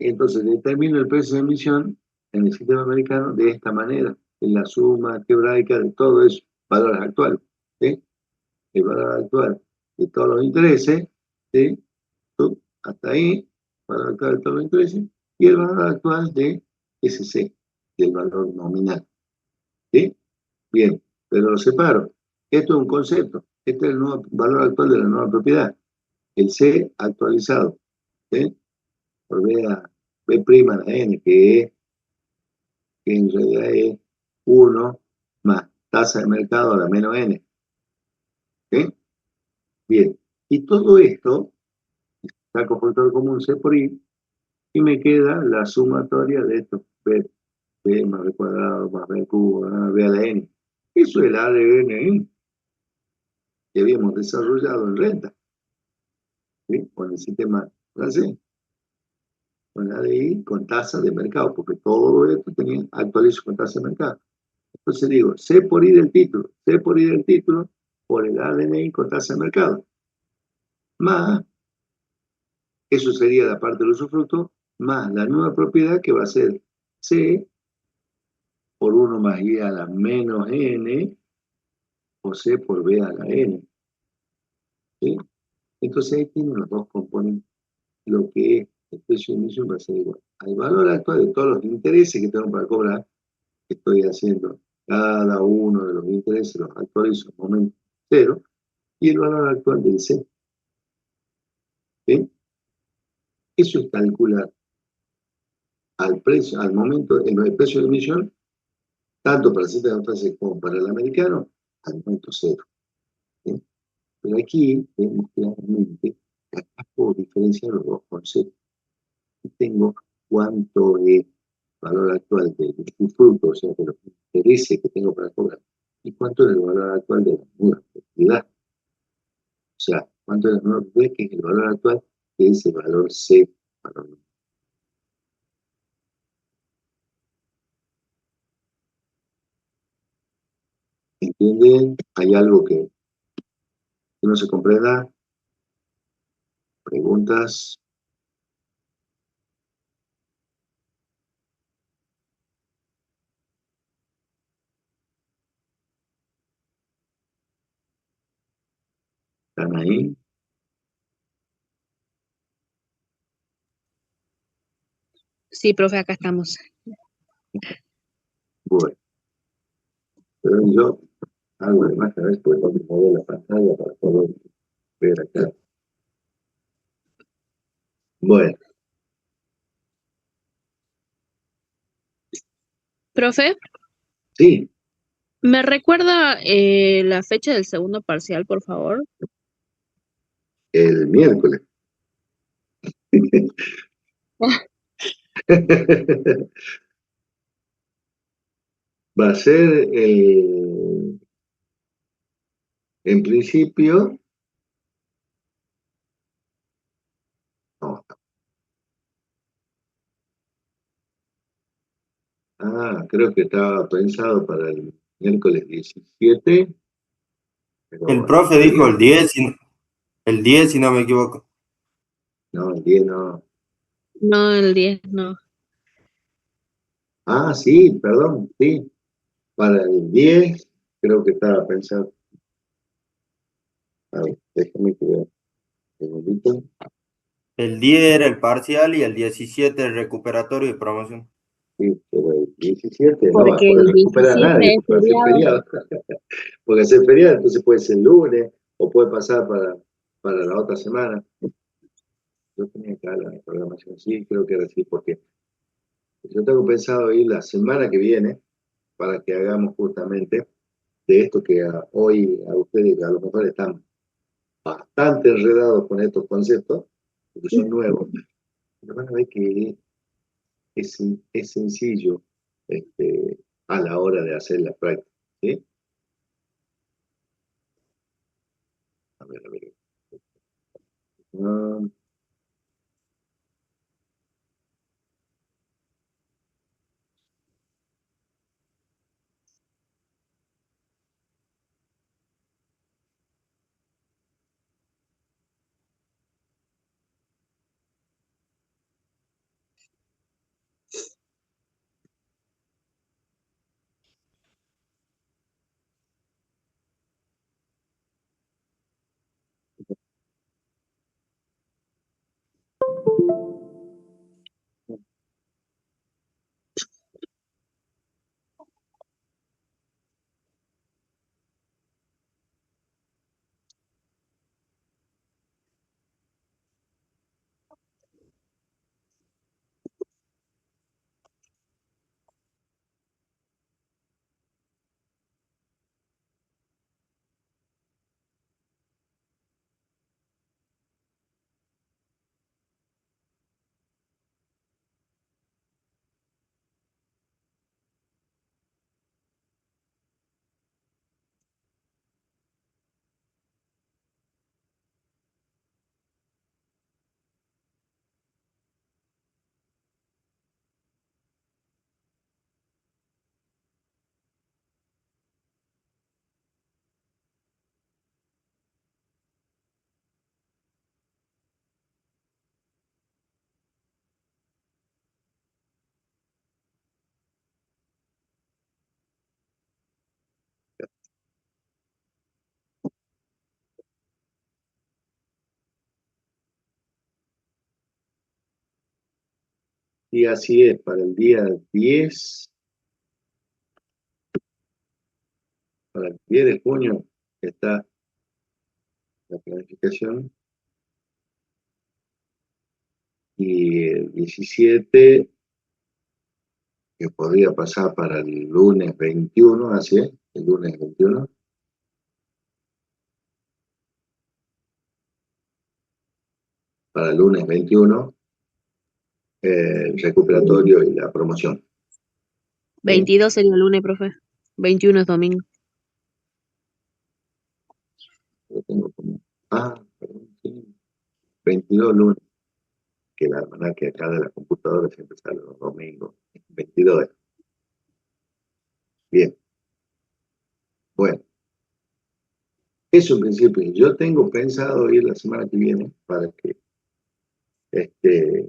Speaker 1: Entonces determino el precio de emisión en el sistema americano de esta manera, en la suma algebraica de todo eso, valores actuales. ¿Sí? El valor actual de todos los intereses, ¿sí? Hasta ahí, valor actual de todos los intereses, y el valor actual de SC, del valor nominal. ¿Sí? Bien, pero lo separo. Esto es un concepto. Este es el nuevo valor actual de la nueva propiedad. El C actualizado, ¿sí? Por B' a la N, que en realidad es 1 más tasa de mercado a la menos N. ¿Sí? Bien. Y todo esto, saco factor común C por I, y me queda la sumatoria de estos B más B cuadrado más B cubo, B a la N. Eso es el ADN. que habíamos desarrollado en renta, ¿sí? Con el sistema francés, con la ADI, con tasa de mercado, porque todo esto tenía actualizo con tasa de mercado. Entonces digo, C por I del título, C por I del título, por el ADNI con tasa de mercado, más, eso sería la parte del usufructo, más la nueva propiedad que va a ser C por 1 más I a la menos N, o C por B a la N, ¿sí? Entonces ahí tienen los dos componentes. Lo que es el precio de emisión va a ser igual al valor actual de todos los intereses que tengo para cobrar, que estoy haciendo cada uno de los intereses, los actualizo en momento cero, y el valor actual del C. ¿Sí? Eso es calcular al precio, al momento, el precio de emisión, tanto para el sistema francés como para el americano, al momento cero. ¿Sí? Pero aquí vemos claramente que acá puedo diferenciar los dos conceptos. Tengo cuánto es el valor actual de mi fruto, o sea, de los intereses que tengo para cobrar, y cuánto es el valor actual de la nueva propiedad. O sea, cuánto es la nueva propiedad, que es el valor actual, que es el valor C. Valor. ¿Entienden? ¿Hay algo que no se comprenda? ¿Preguntas? ¿Están ahí?
Speaker 2: Sí, profe, acá estamos.
Speaker 1: Bueno, pero yo hago además a veces porque tengo que mover la pantalla para poder ver acá. Bueno,
Speaker 2: Profe,
Speaker 1: sí,
Speaker 2: ¿me recuerda la fecha del segundo parcial, por favor?
Speaker 1: el miércoles. Va a ser, en principio, no, creo que estaba pensado para el miércoles 17,
Speaker 4: El
Speaker 1: pero en
Speaker 4: profe dijo
Speaker 1: serio,
Speaker 4: el 10 si no me equivoco.
Speaker 1: no, el 10 no.
Speaker 2: No, el 10 no.
Speaker 1: Sí, perdón, sí, para el 10 creo que estaba pensado. A ver, déjame que vea un segundito.
Speaker 4: El 10 era el parcial y el 17 el recuperatorio y promoción.
Speaker 1: Sí, pero el 17 no va a
Speaker 2: Porque
Speaker 1: poder
Speaker 2: el
Speaker 1: recuperar a
Speaker 2: 17
Speaker 1: nadie
Speaker 2: es
Speaker 1: porque va a ser
Speaker 2: feriado.
Speaker 1: feriado. Porque hacer feriado, entonces puede ser lunes o puede pasar para la otra semana. Yo tenía acá la programación, sí, creo que era así, porque yo tengo pensado ir la semana que viene para que hagamos justamente de esto que hoy a ustedes a lo mejor están bastante enredados con estos conceptos, porque son nuevos, pero van a ver que es sencillo a la hora de hacer la práctica. ¿Sí? A ver, a ver. Ah, Y así es, para el día 10, para el 10 de junio está la planificación y el 17, que podría pasar para el lunes 21, así es, el lunes 21, para el lunes 21, el recuperatorio y la promoción.
Speaker 2: 22 sería el lunes, profe. 21 es domingo.
Speaker 1: Lo tengo como, perdón, sí, 22 lunes, que la verdad que acá de la computadora siempre sale los domingos, 22. Bien, bueno, eso en principio. Yo tengo pensado ir la semana que viene para que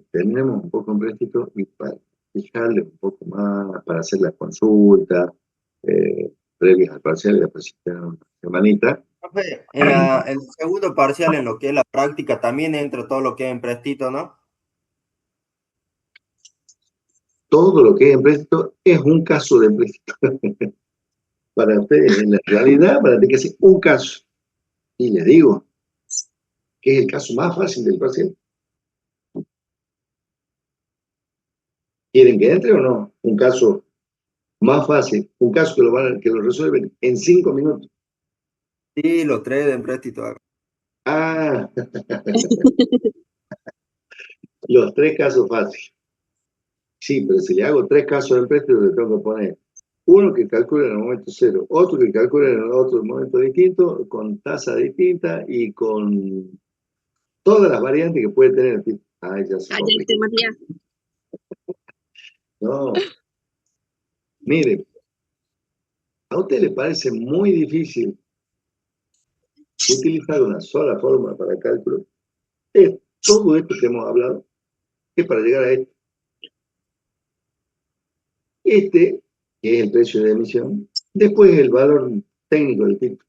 Speaker 1: terminemos un poco en préstito y para fijarle un poco más, para hacer las consultas previas al parcial y después si tienen una semanita.
Speaker 4: Profe, en el segundo parcial, en lo que es la práctica, también entra todo lo que es empréstito, ¿no?
Speaker 1: Todo lo que es empréstito es un caso de empréstito. Para ustedes, en la realidad, para ti que hacer un caso. Y les digo que es el caso más fácil del parcial. ¿Quieren que entre o no? Un caso más fácil, un caso que lo resuelven en 5 minutos.
Speaker 4: Sí, los tres de empréstito.
Speaker 1: Ah, los 3 casos fáciles. Sí, pero si le hago 3 casos de empréstito, le tengo que poner uno que calcula en el momento cero, otro que calcula en el otro momento distinto, con tasa distinta y con todas las variantes que puede tener el tipo. Ay, ya se complica.
Speaker 2: Matías.
Speaker 1: No, mire, ¿a usted le parece muy difícil utilizar una sola fórmula para cálculo? Todo esto que hemos hablado es para llegar a esto. Que es el precio de emisión, después el valor técnico del título,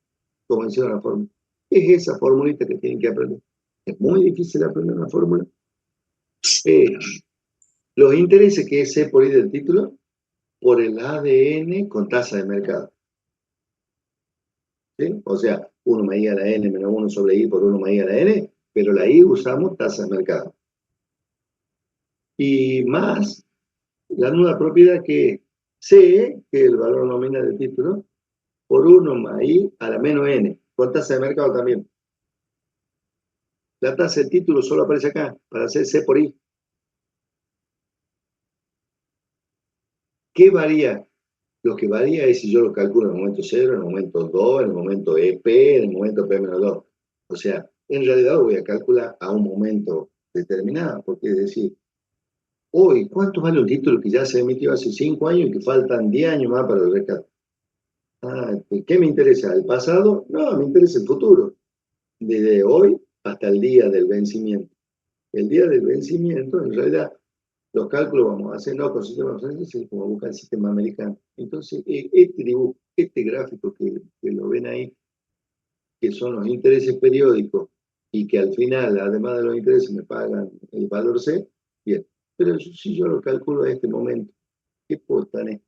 Speaker 1: como menciona la fórmula. Es esa formulita que tienen que aprender. Es muy difícil aprender una fórmula. Los intereses que es C por I del título, por el ADN con tasa de mercado. ¿Sí? O sea, 1 más I a la N menos 1 sobre I por 1 más I a la N, pero la I usamos tasa de mercado. Y más la nueva propiedad que es C, que es el valor nominal del título, por 1 más I a la menos N, con tasa de mercado también. La tasa del título solo aparece acá, para hacer C por I. ¿Qué varía? Lo que varía es si yo lo calculo en el momento 0, en el momento 2, en el momento EP, en el momento P-2. O sea, en realidad lo voy a calcular a un momento determinado, porque es decir, hoy, ¿cuánto vale un título que ya se emitió hace 5 años y que faltan 10 años más para el rescate? ¿Qué me interesa? ¿El pasado? No, me interesa el futuro. Desde hoy hasta el día del vencimiento. El día del vencimiento, en realidad, los cálculos vamos a hacer no con sistemas franceses, como busca el sistema americano. Entonces, este dibujo, este gráfico que lo ven ahí, que son los intereses periódicos y que al final, además de los intereses, me pagan el valor C, bien. Pero si yo lo calculo en este momento, ¿qué puedo tener?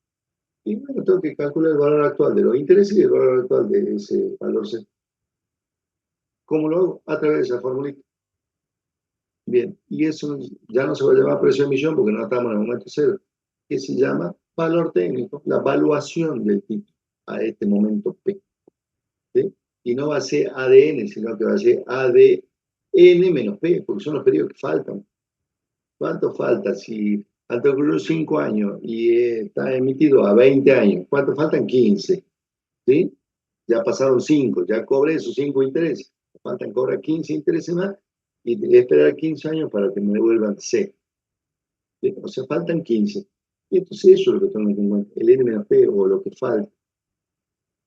Speaker 1: Primero tengo que calcular el valor actual de los intereses y el valor actual de ese valor C. ¿Cómo lo hago? A través de esa formulita. Bien, y eso ya no se va a llamar precio de emisión porque no estamos en el momento cero, que se llama valor técnico, la evaluación del título a este momento P. ¿Sí? Y no va a ser ADN, sino que va a ser ADN menos P, porque son los periodos que faltan. ¿Cuánto falta? Si han transcurrido 5 años y está emitido a 20 años, ¿cuánto faltan? 15. ¿Sí? Ya pasaron 5, ya cobré esos 5 intereses. Faltan cobrar 15 intereses más y esperar 15 años para que me devuelvan C. ¿Sí? O sea, faltan 15. Y entonces eso es lo que tengo que tener en cuenta, el N menos P o lo que falta.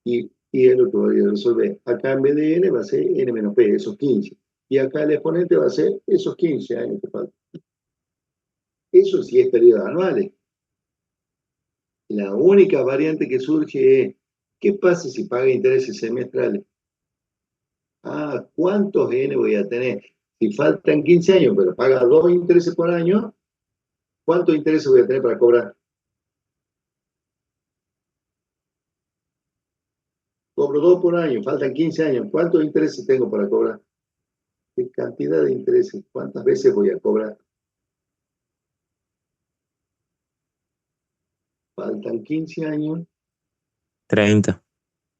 Speaker 1: Y es lo que voy a resolver. Acá en vez de N va a ser N menos P, esos 15. Y acá el exponente va a ser esos 15 años que faltan. Eso sí es periodos anuales. La única variante que surge es, ¿qué pasa si paga intereses semestrales? ¿Cuántos N voy a tener? Si faltan 15 años, pero paga 2 intereses por año, ¿Cuánto interés voy a tener para cobrar? Cobro 2 por año, faltan 15 años. ¿Cuántos intereses tengo para cobrar? ¿Qué cantidad de intereses? ¿Cuántas veces voy a cobrar? Faltan 15 años.
Speaker 5: 30.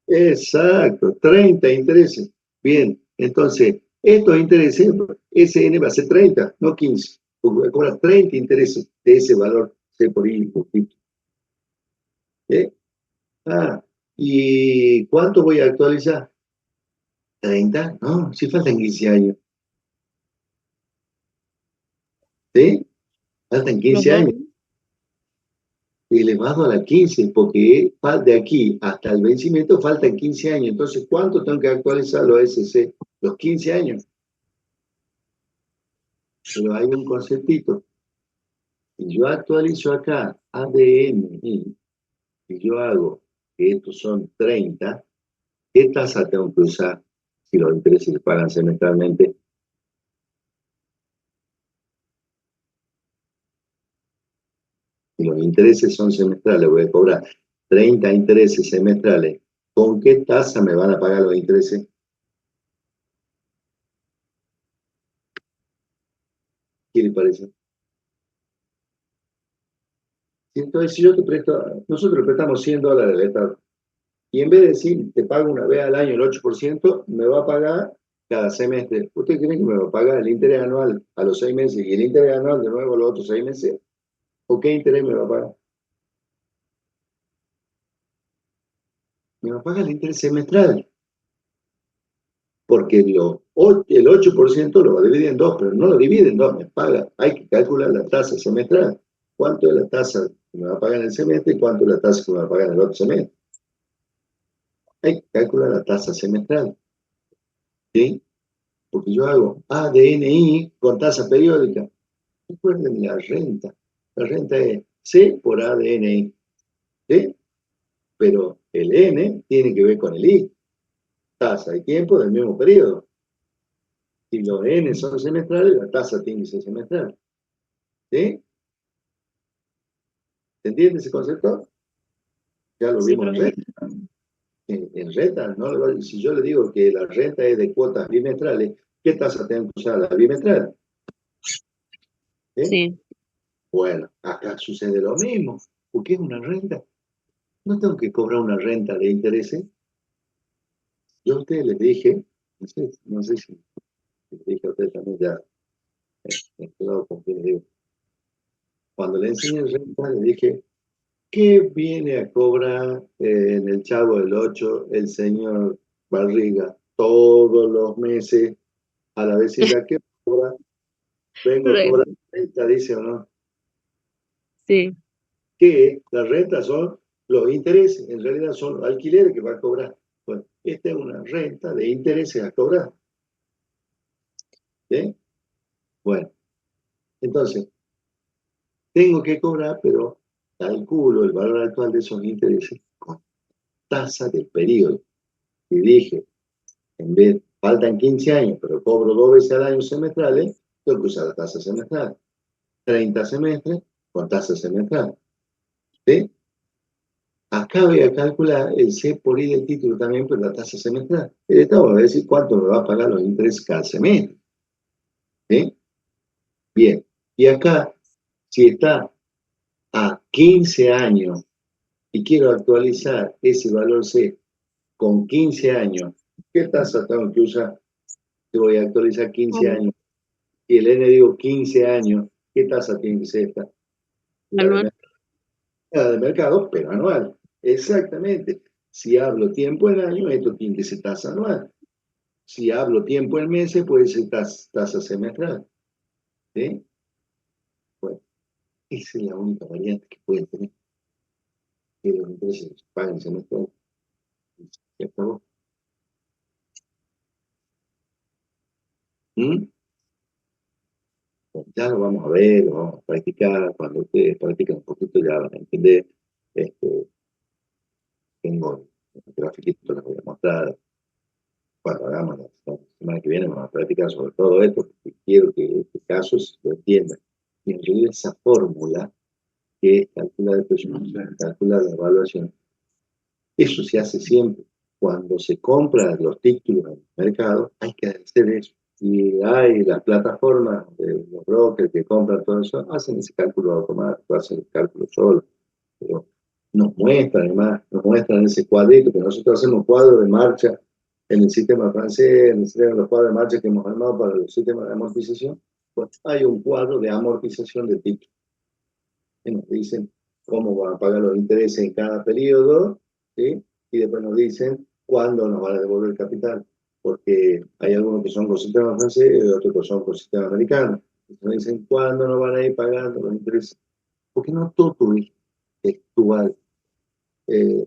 Speaker 1: Exacto, 30 intereses. Bien, entonces, estos intereses, SN va a ser 30, no 15. Porque voy a cobrar 30 intereses de ese valor C por I por Q. ¿Eh? ¿Y cuánto voy a actualizar? ¿30? No, si faltan 15 años. ¿Sí? Faltan 15 años. Elevado a la 15, porque de aquí hasta el vencimiento faltan 15 años. Entonces, ¿cuánto tengo que actualizar los SC? Los 15 años. Pero hay un conceptito. Si yo actualizo acá ADN y yo hago que estos son 30, ¿qué tasa tengo que usar si los intereses se pagan semestralmente? Si los intereses son semestrales, voy a cobrar 30 intereses semestrales. ¿Con qué tasa me van a pagar los intereses? ¿Qué le parece? Entonces, si yo te presto, nosotros prestamos $100 al Estado, y en vez de decir, te pago una vez al año el 8%, me va a pagar cada semestre. ¿Usted cree que me va a pagar el interés anual a los 6 meses y el interés anual de nuevo a los otros 6 meses? ¿O qué interés me va a pagar? Me va a pagar el interés semestral. Porque el 8% lo va a dividir en dos, pero no lo divide en dos, me paga. Hay que calcular la tasa semestral. ¿Cuánto es la tasa que me va a pagar en el semestre y cuánto es la tasa que me va a pagar en el otro semestre? Hay que calcular la tasa semestral. ¿Sí? Porque yo hago ADNI con tasa periódica. Recuerden la renta. La renta es C por ADNI. ¿Sí? Pero el N tiene que ver con el I. Tasa y tiempo del mismo periodo. Si los N son semestrales, la tasa tiene que ser semestral. ¿Sí? ¿Se entiende ese concepto? Ya lo
Speaker 2: Sí,
Speaker 1: vimos en
Speaker 2: profe.
Speaker 1: renta. En renta, ¿no? Si yo le digo que la renta es de cuotas bimestrales, ¿qué tasa tengo que usar? La bimestral. ¿Sí?
Speaker 2: Sí.
Speaker 1: Bueno, acá sucede lo mismo. ¿Porque es una renta? No tengo que cobrar una renta de intereses. Yo a ustedes les dije, no sé si les dije a ustedes también ya, con qué les digo. Cuando le enseñé renta, le dije, ¿qué viene a cobrar en el Chavo del 8 el señor Barriga todos los meses a la vecindad? ¿Qué cobra? Vengo a cobrar renta, dice o no.
Speaker 2: Sí.
Speaker 1: Que las rentas son los intereses, en realidad son los alquileres que va a cobrar. Bueno, esta es una renta de intereses a cobrar. ¿Sí? Bueno, entonces, tengo que cobrar, pero calculo el valor actual de esos intereses con tasa del periodo. Y dije, en vez, faltan 15 años, pero cobro 2 veces al año semestrales, tengo que usar la tasa semestral. 30 semestres con tasa semestral. ¿Sí? Acá voy a calcular el C por I del título también, pero la tasa semestral. El Estado va a decir cuánto me va a pagar los intereses cada semestre. ¿Sí? Bien. Y acá, si está a 15 años y quiero actualizar ese valor C con 15 años, ¿qué tasa tengo que usar? Que voy a actualizar 15 años. Y el N digo 15 años, ¿qué tasa tiene que ser esta?
Speaker 2: Anual.
Speaker 1: La de mercado, pero anual. Exactamente. Si hablo tiempo en año, esto tiene que ser tasa anual. Si hablo tiempo en meses, puede ser tasa semestral. ¿Sí? Bueno, esa es la única variante que pueden tener. Que los intereses se paguen semestral. Se acabó. ¿Mm? Ya lo vamos a ver, lo vamos a practicar. Cuando ustedes practican un poquito ya van a entender. Tengo el grafiquito, les voy a mostrar. Cuando hagamos la semana que viene, vamos a practicar sobre todo esto, porque quiero que este caso se lo entiendan. Y en realidad esa fórmula que calcula el precio, calcula la evaluación, eso se hace siempre. Cuando se compran los títulos en el mercado, hay que hacer eso. Y hay las plataformas de los brokers que compran todo eso, hacen ese cálculo automático, hacen el cálculo solo. Pero nos muestran, además, nos muestran ese cuadrito, que nosotros hacemos cuadro de marcha en el sistema francés, en el sistema de los cuadros de marcha que hemos armado para los sistemas de amortización. Pues hay un cuadro de amortización de títulos. Que nos dicen cómo van a pagar los intereses en cada periodo, ¿sí? Y después nos dicen cuándo nos van a devolver el capital, porque hay algunos que son con sistema francés y otros que son con sistema americano. Entonces nos dicen cuándo nos van a ir pagando los intereses, porque no todo es textual.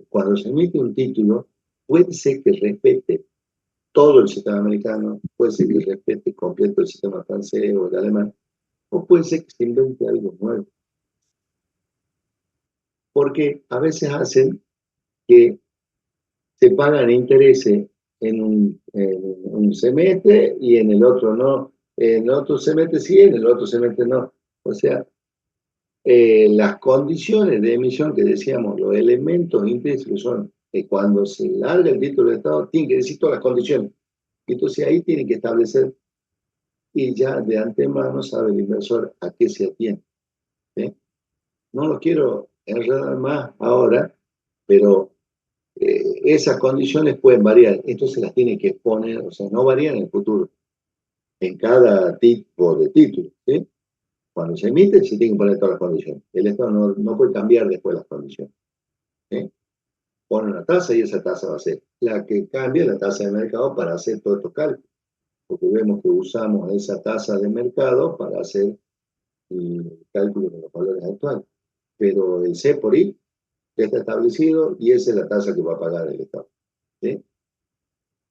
Speaker 1: Cuando se emite un título, puede ser que respete todo el sistema americano, puede ser que respete completo el sistema francés o el alemán, o puede ser que se invente algo nuevo. Porque a veces hacen que se pagan intereses en un semestre y en el otro no. En el otro semestre sí, en el otro semestre no. O sea, las condiciones de emisión que decíamos, los elementos intrínsecos son que cuando se larga el título de Estado, tienen que decir todas las condiciones. Entonces ahí tienen que establecer, y ya de antemano sabe el inversor a qué se atiende. ¿Sí? No lo quiero enredar más ahora, pero esas condiciones pueden variar. Entonces las tiene que exponer, o sea, no varían en el futuro, en cada tipo de título. ¿Sí? Cuando se emite, se tienen que poner todas las condiciones. El Estado no puede cambiar después las condiciones. ¿Sí? Pone una tasa y esa tasa va a ser la que cambia la tasa de mercado para hacer todos estos cálculos. Porque vemos que usamos esa tasa de mercado para hacer el cálculo de los valores actuales. Pero el C por I ya está establecido y esa es la tasa que va a pagar el Estado. ¿Sí?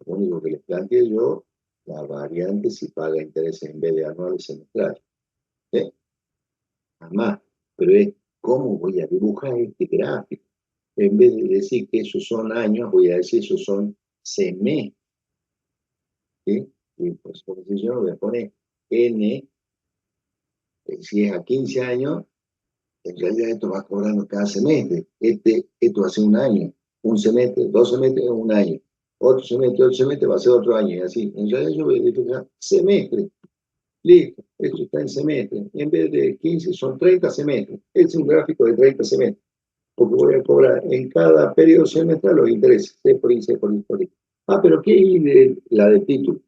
Speaker 1: Lo único que les planteé yo, la variante si paga intereses en vez de anuales semestrales. ¿Sí? Nada más. Pero es cómo voy a dibujar este gráfico. En vez de decir que esos son años, voy a decir esos son semestres. ¿Sí? Y pues, por si yo voy a poner N, si es a 15 años, en realidad esto va cobrando cada semestre. Esto va a ser un año, un semestre, 2 semestres, un año. Otro semestre va a ser otro año, y así. En realidad yo voy a identificar semestre. Listo, esto está en semestre. En vez de 15 son 30 semestres. Es un gráfico de 30 semestres. Porque voy a cobrar en cada periodo semestral los intereses. C por I, C por I, por I. Ah, pero ¿qué I de la de título?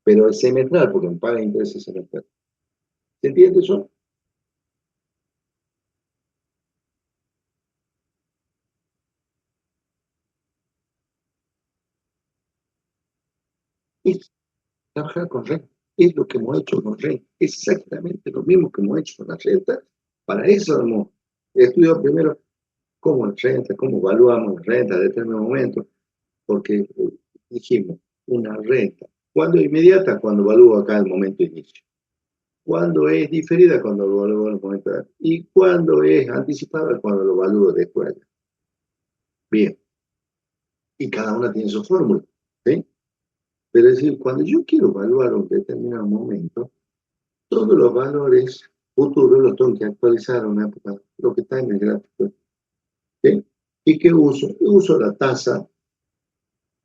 Speaker 1: Pero es semestral, porque me paga intereses semestral. ¿Se entiende eso? Es trabajar con renta. Es lo que hemos hecho con renta. Es exactamente lo mismo que hemos hecho con la renta. Para eso hemos estudiado primero cómo es renta, cómo evaluamos renta en determinado momento, porque dijimos, una renta, ¿cuándo es inmediata? Cuando evalúo acá el momento de inicio. ¿Cuándo es diferida? Cuando lo evalúo en el momento de... Y cuándo es anticipada? Cuando lo evalúo después. Bien. Y cada una tiene su fórmula. ¿Sí? Pero es decir, cuando yo quiero evaluar un determinado momento, todos los valores futuros los tengo que actualizar a una época, lo que está en el gráfico. ¿Sí? ¿Y qué uso? Uso la tasa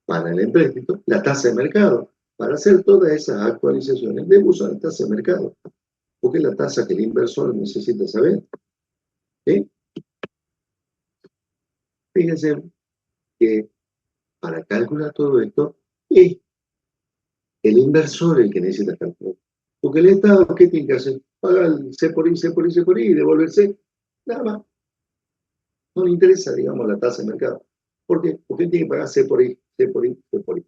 Speaker 1: para el empréstito, la tasa de mercado. Para hacer todas esas actualizaciones, debo usar la tasa de mercado, porque es la tasa que el inversor necesita saber. ¿Sí? Fíjense que para calcular todo esto, es el inversor el que necesita calcular. Porque el Estado, ¿qué tiene que hacer? Pagar el C por I, C por I, C por I y devolverse. Nada más. No le interesa, digamos, la tasa de mercado. ¿Por qué? Porque tiene que pagar C por I, C por I, C por I.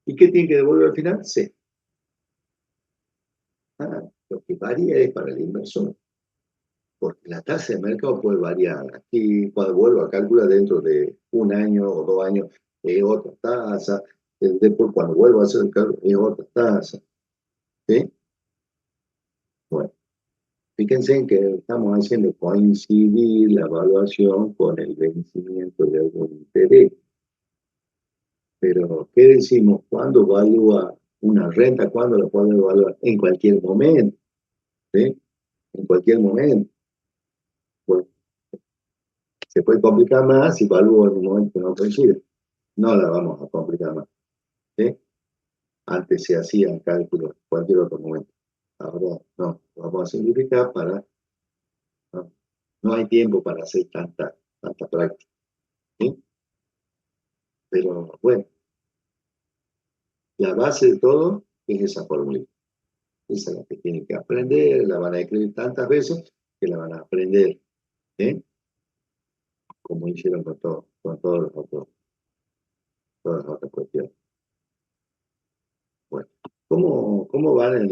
Speaker 1: ¿Y qué tiene que devolver al final? C. Lo que varía es para el inversor. Porque la tasa de mercado puede variar. Aquí, cuando vuelvo a calcular dentro de un año o 2 años, es otra tasa. Después, cuando vuelvo a hacer el cálculo, es otra tasa. ¿Sí? Bueno, fíjense en que estamos haciendo coincidir la evaluación con el vencimiento de algún interés. Pero, ¿qué decimos? ¿Cuándo evalúa una renta? ¿Cuándo la puede evaluar? En cualquier momento. ¿Sí? en cualquier momento. Bueno, se puede complicar más si evalúo en un momento que no coincide. No la vamos a complicar más. ¿Sí? Antes se hacían cálculos en cualquier otro momento. Ahora no, lo vamos a simplificar para... No hay tiempo para hacer tanta práctica. ¿Sí? Pero bueno, la base de todo es esa fórmula. Esa es la que tienen que aprender, la van a escribir tantas veces que la van a aprender. ¿Sí? Como hicieron con todos los otros, todas las otras cuestiones. Bueno, ¿cómo van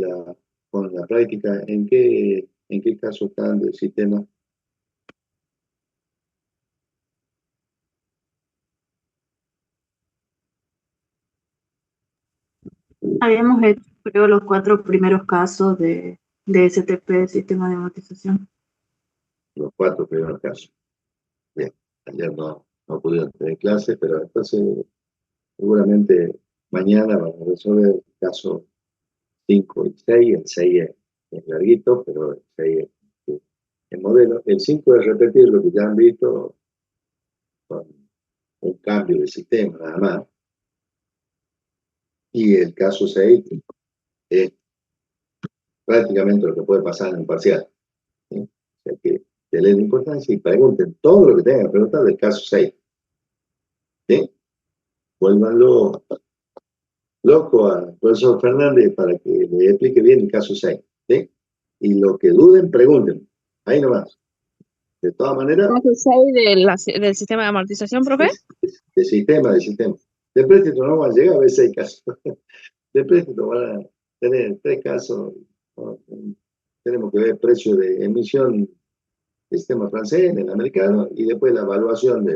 Speaker 1: con la práctica? ¿En qué caso están del sistema?
Speaker 3: Habíamos hecho, creo, los 4 primeros casos de STP, sistema de amortización.
Speaker 1: Los 4 primeros casos. Bien, ayer no pudieron tener clases, pero entonces seguramente mañana van a resolver el caso 5 y 6. El 6 es larguito, pero el 6 es el modelo. El 5 es repetir lo que ya han visto con un cambio de sistema, nada más. Y el caso 6 es prácticamente lo que puede pasar en un parcial. ¿Sí? O sea que le den importancia y pregunten todo lo que tengan que preguntar del caso 6. ¿Sí? Vuélvanlo loco al profesor Fernández para que le explique bien el caso 6. ¿Sí? Y lo que duden, pregunten. Ahí nomás. De todas maneras.
Speaker 2: ¿Caso 6 del sistema de amortización, profe?
Speaker 1: De sistema. De préstamo no van a llegar a ver 6 casos. De préstamo van a tener 3 casos. ¿No? Tenemos que ver precio de emisión del sistema francés, en el americano, y después la evaluación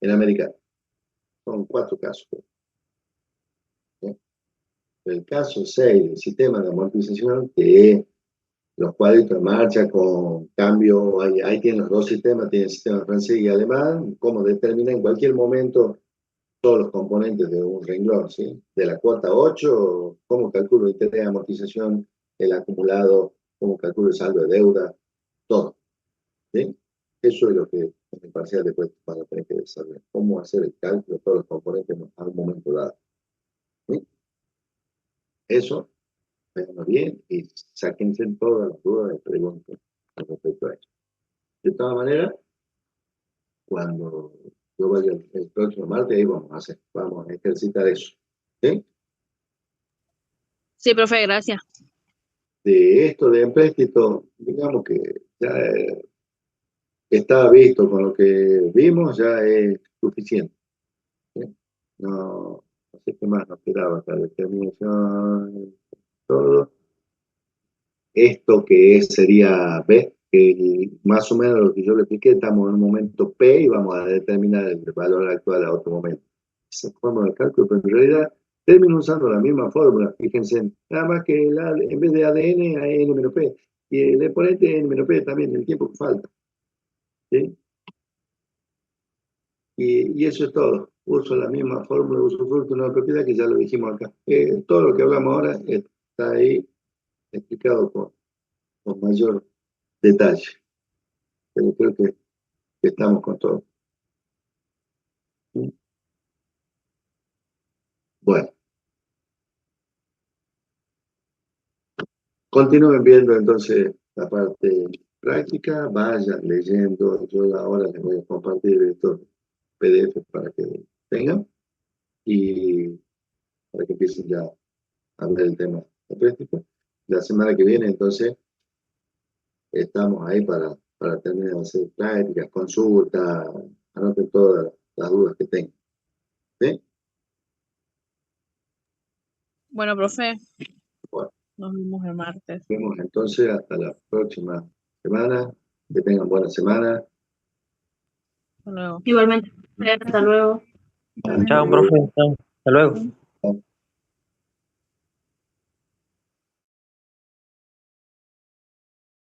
Speaker 1: en americano. Son 4 casos. ¿Sí? El caso 6 del sistema de amortización, que es los cuadritos de marcha con cambio, ahí tienen los 2 sistemas, tiene el sistema francés y alemán, cómo determina en cualquier momento todos los componentes de un renglón, ¿sí? De la cuota 8, cómo calculo el interés de amortización, el acumulado, cómo calculo el saldo de deuda, todo. ¿Sí? Eso es lo que en el parcial después van a tener que desarrollar, cómo hacer el cálculo de todos los componentes a un momento dado. ¿Sí? Eso, véanlo bien y sáquense todas las dudas y preguntas con respecto a eso. De todas maneras, cuando yo vaya el próximo martes, ahí vamos a ejercitar eso. ¿Sí?
Speaker 2: Sí, profe, gracias.
Speaker 1: De esto de empréstito, digamos que ya está visto con lo que vimos, ya es suficiente. ¿Sí? No sé qué más nos quedaba, la determinación, todo. Esto que sería B, que más o menos lo que yo le expliqué, estamos en un momento P y vamos a determinar el valor actual a otro momento. Esa forma de cálculo, pero en realidad termino usando la misma fórmula. Fíjense, nada más que en vez de ADN hay N-P, y el exponente N-P también, el tiempo que falta. ¿Sí? Y eso es todo. Uso la misma fórmula de usufructo de una propiedad que ya lo dijimos acá. Todo lo que hablamos ahora está ahí explicado con mayor detalle. Pero creo que estamos con todo. ¿Sí? Bueno. Continúen viendo entonces la parte práctica, vayan leyendo. Yo ahora les voy a compartir estos PDF para que tengan y para que empiecen ya a ver el tema de práctica. La semana que viene, entonces, estamos ahí para terminar de hacer prácticas, consultas, anoten todas las dudas que tengan. ¿Sí?
Speaker 2: Bueno, profe.
Speaker 1: Bueno.
Speaker 2: Nos vemos el martes.
Speaker 1: Nos vemos entonces hasta la próxima semana. Que tengan buena semana.
Speaker 2: Hasta luego.
Speaker 3: Igualmente, hasta luego.
Speaker 5: Chao, profe. Chao. Hasta luego.